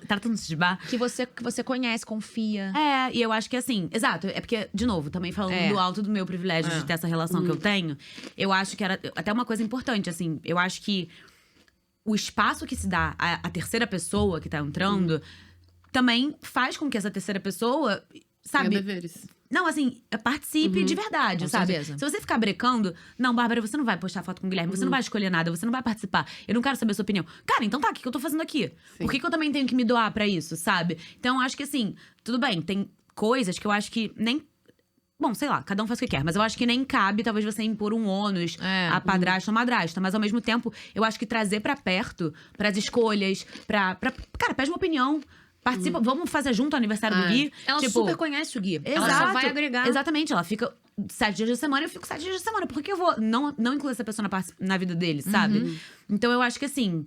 Tratando-se de Bá.
Que você conhece, confia.
E eu acho que assim, exato, é porque, de novo, também falando do alto do meu privilégio de ter essa relação que eu tenho, eu acho que era até uma coisa importante, assim, eu acho que o espaço que se dá à terceira pessoa que tá entrando também faz com que essa terceira pessoa, sabe…
Tenha deveres.
Não, assim, participe de verdade,
Com
sabe?
certeza.
Se você ficar brecando… Não, Bárbara, você não vai postar foto com o Guilherme. Você não vai escolher nada, você não vai participar. Eu não quero saber a sua opinião. Cara, então tá, o que eu tô fazendo aqui?
Sim.
Por que eu também tenho que me doar pra isso, sabe? Então, acho que assim, tudo bem, tem coisas que eu acho que nem… Bom, sei lá, cada um faz o que quer. Mas eu acho que nem cabe, talvez, você impor um ônus a padrasto ou madrasta. Mas, ao mesmo tempo, eu acho que trazer pra perto, pras escolhas, Cara, pede uma opinião. Participa, vamos fazer junto o aniversário do Gui.
Ela super conhece o Gui. Ela só vai agregar.
Exatamente, ela fica 7 dias da semana, eu fico 7 dias da semana. Por que eu vou não incluir essa pessoa na vida dele, sabe? Então eu acho que assim,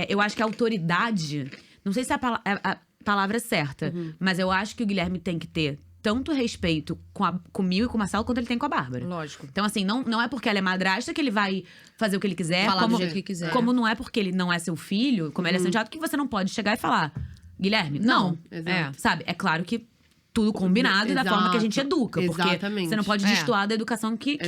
eu acho que a autoridade, não sei se é a palavra certa, mas eu acho que o Guilherme tem que ter tanto respeito comigo e com o Marcelo quanto ele tem com a Bárbara.
Lógico.
Então, assim, não é porque ela é madrasta que ele vai fazer o que ele quiser.
Falar do jeito que quiser.
Como não é porque ele não é seu filho, como ele é seu enteado, que você não pode chegar e falar, Guilherme, não.
Exato.
Sabe? É claro que tudo combinado e da forma que a gente educa. Porque você não pode destoar da educação que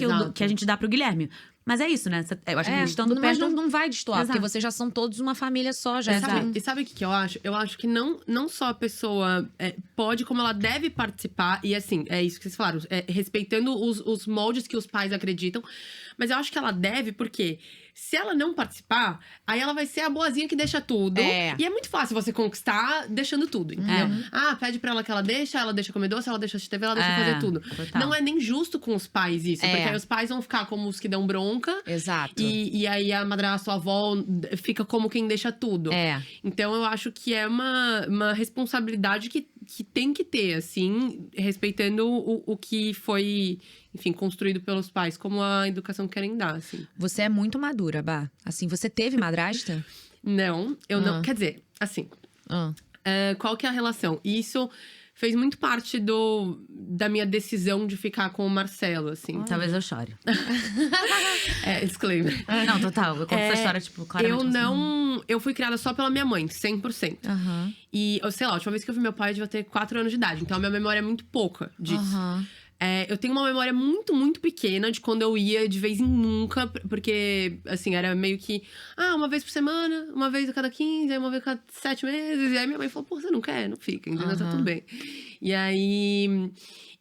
a gente dá pro Guilherme. Mas é isso, né? Eu acho que estando perto…
Mas não vai destoar, porque vocês já são todos uma família só, já.
E sabe o que eu acho? Eu acho que não só a pessoa pode, como ela deve participar. E assim, é isso que vocês falaram. Respeitando os moldes que os pais acreditam. Mas eu acho que ela deve, porque… Se ela não participar, aí ela vai ser a boazinha que deixa tudo. E é muito fácil você conquistar deixando tudo, entendeu? Pede pra ela que ela deixa comer doce, ela deixa assistir TV, ela deixa fazer tudo.
Total.
Não é nem justo com os pais isso. Porque aí os pais vão ficar como os que dão bronca.
Exato.
E aí a madrasta, a avó, fica como quem deixa tudo. Então eu acho que é uma responsabilidade que tem que ter, assim, respeitando o que foi, enfim, construído pelos pais, como a educação querem dar, assim.
Você é muito madura, Bá. Assim, você teve madrasta?
Não, eu não. Quer dizer, assim, qual que é a relação? Isso fez muito parte da minha decisão de ficar com o Marcelo, assim.
Talvez eu chore.
Disclaimer.
Não, total. Eu conto essa história, tipo, claramente.
Eu fui criada só pela minha mãe, 100%. E, sei lá, a última vez que eu vi meu pai, eu devia ter 4 anos de idade. Então, a minha memória é muito pouca disso. Eu tenho uma memória muito, muito pequena de quando eu ia de vez em nunca. Porque, assim, era meio que… uma vez por semana, uma vez a cada 15, aí uma vez a cada 7 meses. E aí minha mãe falou, pô, você não quer? Não fica, entendeu? Tá tudo bem. E aí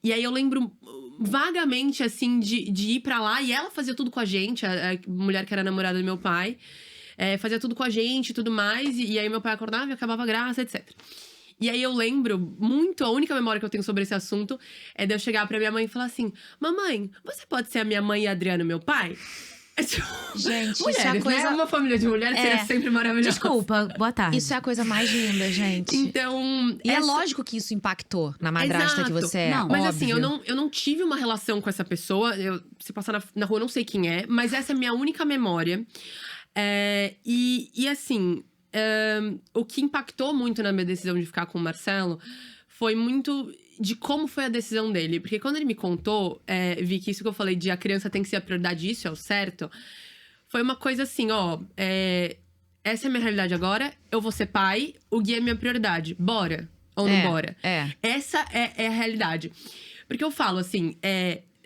eu lembro vagamente, assim, de ir pra lá. E ela fazia tudo com a gente, a mulher que era namorada do meu pai. Fazia tudo com a gente e tudo mais. E aí meu pai acordava e acabava a graça, etc. E aí eu lembro muito, a única memória que eu tenho sobre esse assunto é de eu chegar pra minha mãe e falar assim: mamãe, você pode ser a minha mãe e a Adriano, meu pai?
Gente,
mulheres,
isso é a coisa…
né? Uma família de mulheres seria sempre maravilhosa.
Desculpa, boa tarde.
Isso é a coisa mais linda, gente.
Então…
E é lógico que isso impactou na madrasta que você é.
Não,
mas
óbvio.
assim, eu não tive uma relação com essa pessoa. Se passar na rua, eu não sei quem é. Mas essa é a minha única memória. E assim… o que impactou muito na minha decisão de ficar com o Marcelo foi muito de como foi a decisão dele. Porque quando ele me contou, vi que isso que eu falei de a criança tem que ser a prioridade, isso é o certo. Foi uma coisa assim, essa é a minha realidade agora, eu vou ser pai, o Gui é minha prioridade. Bora ou não bora? Essa é a realidade. Porque eu falo assim,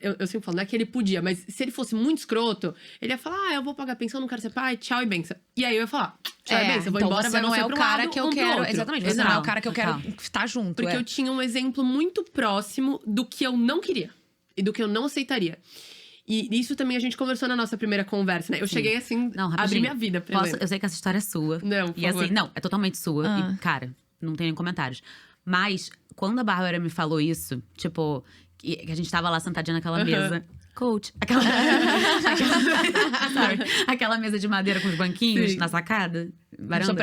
eu sempre falo, não é que ele podia, mas se ele fosse muito escroto, ele ia falar, eu vou pagar pensão, não quero ser pai, tchau e benção. E aí eu ia falar, tchau e benção, vou
então
embora,
você
vai
não
você
é o
pro
cara
lado,
que eu
pro
quero…
outro.
Exatamente, você não é o cara que eu quero estar junto.
Porque eu tinha um exemplo muito próximo do que eu não queria. E do que eu não aceitaria. E isso também a gente conversou na nossa primeira conversa, né? Eu cheguei assim, abri minha vida pra ele.
Eu sei que essa história é sua.
Não, por favor.
Assim, não, é totalmente sua. E, cara, não tem nem comentários. Mas, quando a Bárbara me falou isso, tipo… Que a gente tava lá sentadinha naquela mesa… Coach. Aquela mesa de madeira com os banquinhos na sacada.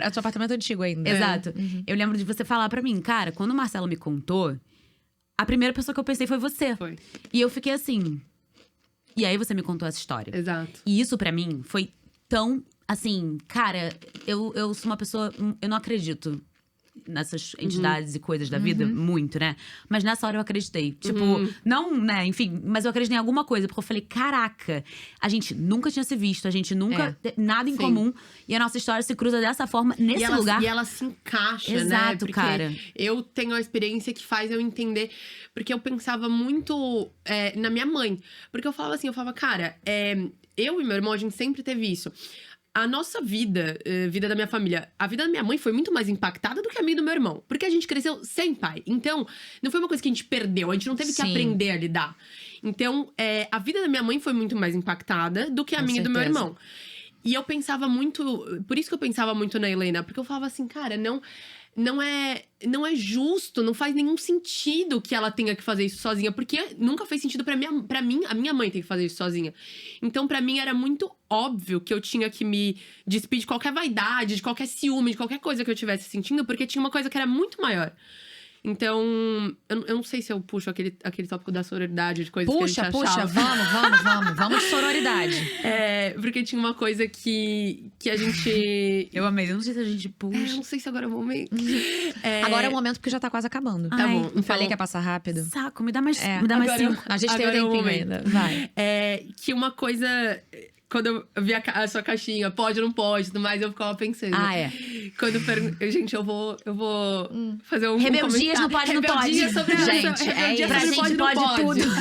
É seu apartamento antigo ainda.
Exato. Eu lembro de você falar pra mim, cara, quando o Marcelo me contou, a primeira pessoa que eu pensei foi você.
Foi.
E eu fiquei assim… E aí você me contou essa história.
Exato.
E isso pra mim foi tão… Assim, cara, eu sou uma pessoa… Eu não acredito nessas entidades e coisas da vida, muito, né? Mas nessa hora eu acreditei. Tipo, não, né, enfim, mas eu acreditei em alguma coisa. Porque eu falei, caraca, a gente nunca tinha se visto, a gente nunca… Nada em comum. E a nossa história se cruza dessa forma, nesse lugar.
E ela se encaixa, né?
Exato,
porque
cara.
Eu tenho a experiência que faz eu entender… Porque eu pensava muito na minha mãe. Porque eu falava assim, cara, eu e meu irmão, a gente sempre teve isso. A nossa vida, vida da minha família, a vida da minha mãe foi muito mais impactada do que a minha e do meu irmão. Porque a gente cresceu sem pai. Então, não foi uma coisa que a gente perdeu. A gente não teve que aprender a lidar. Então, a vida da minha mãe foi muito mais impactada do que a minha e do meu irmão. E eu pensava muito. Por isso que eu pensava muito na Helena, porque eu falava assim, cara, não é justo, não faz nenhum sentido que ela tenha que fazer isso sozinha, porque nunca fez sentido pra mim, a minha mãe tem que fazer isso sozinha. Então, pra mim, era muito óbvio que eu tinha que me despedir de qualquer vaidade, de qualquer ciúme, de qualquer coisa que eu estivesse sentindo, porque tinha uma coisa que era muito maior. Então, eu não sei se eu puxo aquele tópico da sororidade, de coisas que a gente achava.
Vamos de sororidade.
Porque tinha uma coisa que a gente...
Eu amei, eu não sei se a gente puxa.
não sei se agora é o momento.
Agora é o momento porque já tá quase acabando.
Tá bom. Então,
Falei que ia passar rápido.
Saco, me dá mais
Agora
5.
A gente tem um
agora é o
tempinho
momento.
ainda. Vai.
Que uma coisa... Quando eu vi a sua caixinha, pode ou não pode, tudo mais, eu ficava pensando. Quando gente, eu vou fazer um
Rebeldias no pode, não pode.
Rebeldia sobre
Gente,
rebeldia
Pra
sobre
gente
pode, não
pode tudo.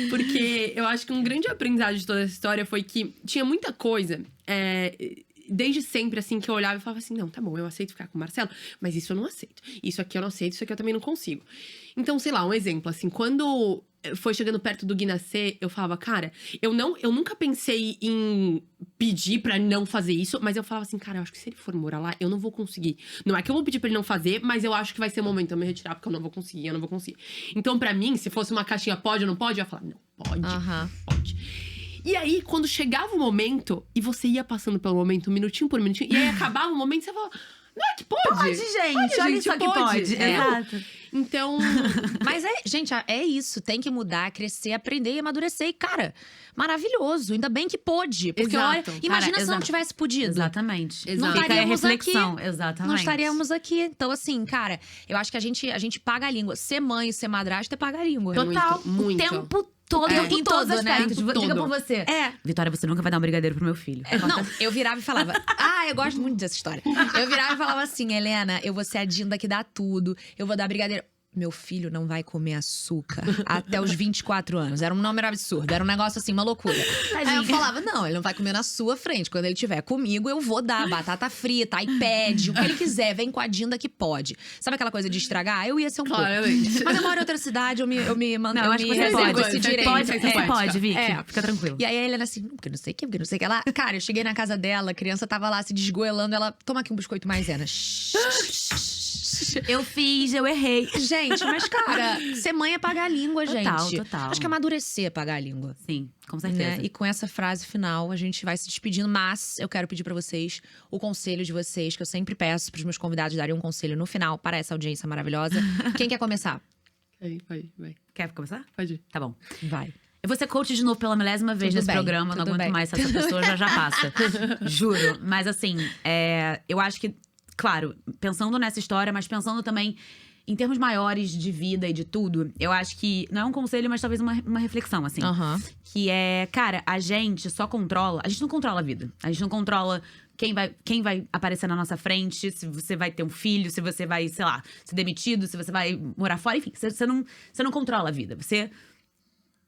Porque eu acho que um grande aprendizado de toda essa história foi que tinha muita coisa. Desde sempre, assim, que eu olhava e falava assim, não, tá bom, eu aceito ficar com o Marcelo, mas isso eu não aceito. Isso aqui eu não aceito, isso aqui eu também não consigo. Então, sei lá, um exemplo, assim, quando foi chegando perto do Gui nascer, eu falava, cara, eu nunca pensei em pedir pra não fazer isso, mas eu falava assim, cara, eu acho que se ele for morar lá, eu não vou conseguir. Não é que eu vou pedir pra ele não fazer, mas eu acho que vai ser o momento de eu me retirar, porque eu não vou conseguir. Então, pra mim, se fosse uma caixinha pode ou não pode, eu ia falar, não, pode. E aí, quando chegava o momento, e você ia passando pelo momento, minutinho por minutinho, e aí acabava o momento, você falava, não é que pode?
Pode, gente, olha só que pode. Exato.
Então,
Mas gente, é isso. Tem que mudar, crescer, aprender e amadurecer. E, cara, maravilhoso. Ainda bem que pôde. Porque,
Exato.
olha, imagina
Cara,
se não tivesse podido.
Exatamente.
Exato.
Fica aí a
estaríamos
reflexão.
aqui.
Exatamente.
Não estaríamos aqui. Então, assim, cara, eu acho que a gente paga a língua. Ser mãe, ser madrasta é pagar a língua.
Total.
Muito.
O tempo todo,
É.
em todos os
Todo, né?
aspectos.
O tempo
Diga
todo.
por você.
É.
Vitória, você nunca vai dar um brigadeiro pro meu filho.
Não, eu virava e falava. Eu gosto muito dessa história. Eu virava e falava assim, Helena, eu vou ser a Dinda que dá tudo. Eu vou dar brigadeiro. Meu filho não vai comer açúcar até os 24 anos. Era um número absurdo, era um negócio assim, uma loucura. Aí eu falava, não, ele não vai comer na sua frente. Quando ele tiver comigo, eu vou dar batata frita, iPad, o que ele quiser. Vem com a Dinda que pode. Sabe aquela coisa de estragar? Eu ia ser um pouco.
claramente.
Mas eu moro em outra cidade, eu me mando.
Não, eu acho que você
reservo
pode.
esse
Você
direito.
Pode,
Você
você
pode,
pode, Vicky.
É.
Fica tranquilo.
E aí a Helena assim, porque não sei o que lá. Cara, eu cheguei na casa dela, a criança tava lá se desgoelando. Ela, toma aqui um biscoito maisena.
Eu fiz, eu errei.
Gente, mas cara, ser mãe é pagar a língua,
Total,
gente.
total.
Acho que amadurecer é pagar a língua.
Sim, com certeza.
Né? E com essa frase final, a gente vai se despedindo. Mas eu quero pedir pra vocês o conselho de vocês, que eu sempre peço pros meus convidados darem um conselho no final para essa audiência maravilhosa. Quem quer começar?
Vai.
Quer começar?
Pode ir.
Tá bom.
Vai.
Eu vou ser coach de novo pela milésima vez
Tudo
nesse
bem,
programa. Não
tudo
aguento
bem.
mais essa pessoa, já passa. Juro. Mas assim, eu acho que, claro, pensando nessa história, mas pensando também em termos maiores de vida e de tudo, eu acho que não é um conselho, mas talvez uma reflexão, assim.
Aham.
Que é, cara, a gente só controla. A gente não controla a vida. A gente não controla quem vai aparecer na nossa frente, se você vai ter um filho, se você vai, sei lá, ser demitido, se você vai morar fora. Enfim, você não controla a vida.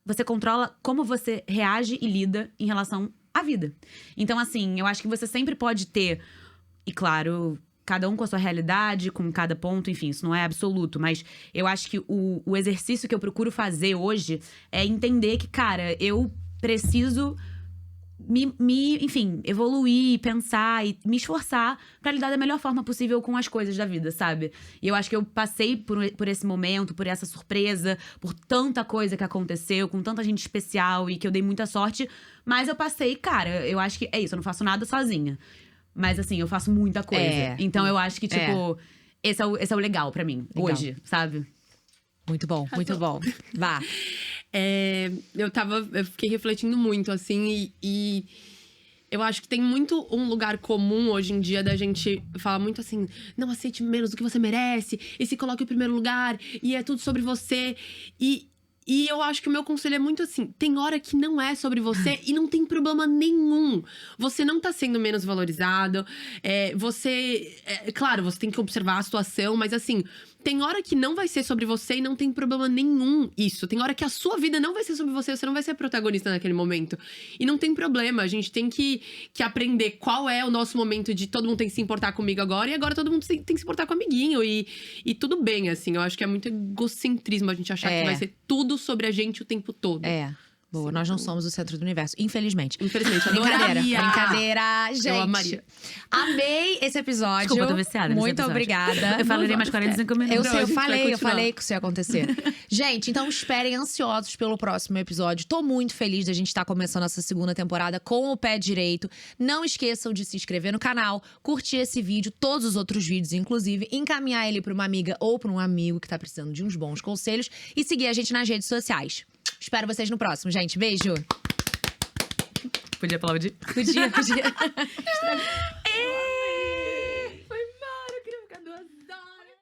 Você controla como você reage e lida em relação à vida. Então, assim, eu acho que você sempre pode ter, e claro, cada um com a sua realidade, com cada ponto, enfim, isso não é absoluto. Mas eu acho que o exercício que eu procuro fazer hoje é entender que, cara, eu preciso enfim, evoluir, pensar e me esforçar pra lidar da melhor forma possível com as coisas da vida, sabe? E eu acho que eu passei por esse momento, por essa surpresa, por tanta coisa que aconteceu, com tanta gente especial e que eu dei muita sorte. Mas eu passei, cara, eu acho que é isso, eu não faço nada sozinha. Mas assim, eu faço muita coisa. Então eu acho que, tipo, esse é o legal pra mim,
Legal.
hoje, sabe?
Muito bom, muito bom. Vá.
Eu fiquei refletindo muito, assim, e eu acho que tem muito um lugar comum hoje em dia da gente falar muito assim, não aceite menos do que você merece, e se coloque em primeiro lugar, e é tudo sobre você. E eu acho que o meu conselho é muito assim, tem hora que não é sobre você e não tem problema nenhum. Você não tá sendo menos valorizado, claro, você tem que observar a situação, mas assim, tem hora que não vai ser sobre você e não tem problema nenhum isso. Tem hora que a sua vida não vai ser sobre você, você não vai ser protagonista naquele momento. E não tem problema, a gente tem que aprender qual é o nosso momento de todo mundo tem que se importar comigo agora, e agora todo mundo tem que se importar com o amiguinho. E tudo bem, assim, eu acho que é muito egocentrismo a gente achar que vai ser tudo sobre a gente o tempo todo.
Boa,
Sim,
nós não
então-
somos o centro do universo, infelizmente.
Infelizmente,
Brincadeira,
adoraria.
brincadeira, gente.
Eu amaria.
Amei esse episódio.
Desculpa, eu tô viciada nesse
Muito
episódio.
obrigada.
Eu falaria mais 45 minutos.
Eu
Não,
sei,
a
eu
gente vai
falei
continuar.
que isso ia acontecer. Gente, então esperem ansiosos pelo próximo episódio. Tô muito feliz da gente estar começando essa segunda temporada com o pé direito. Não esqueçam de se inscrever no canal, curtir esse vídeo, todos os outros vídeos, inclusive, encaminhar ele pra uma amiga ou pra um amigo que tá precisando de uns bons conselhos e seguir a gente nas redes sociais. Espero vocês no próximo, gente. Beijo!
Podia aplaudir?
Podia.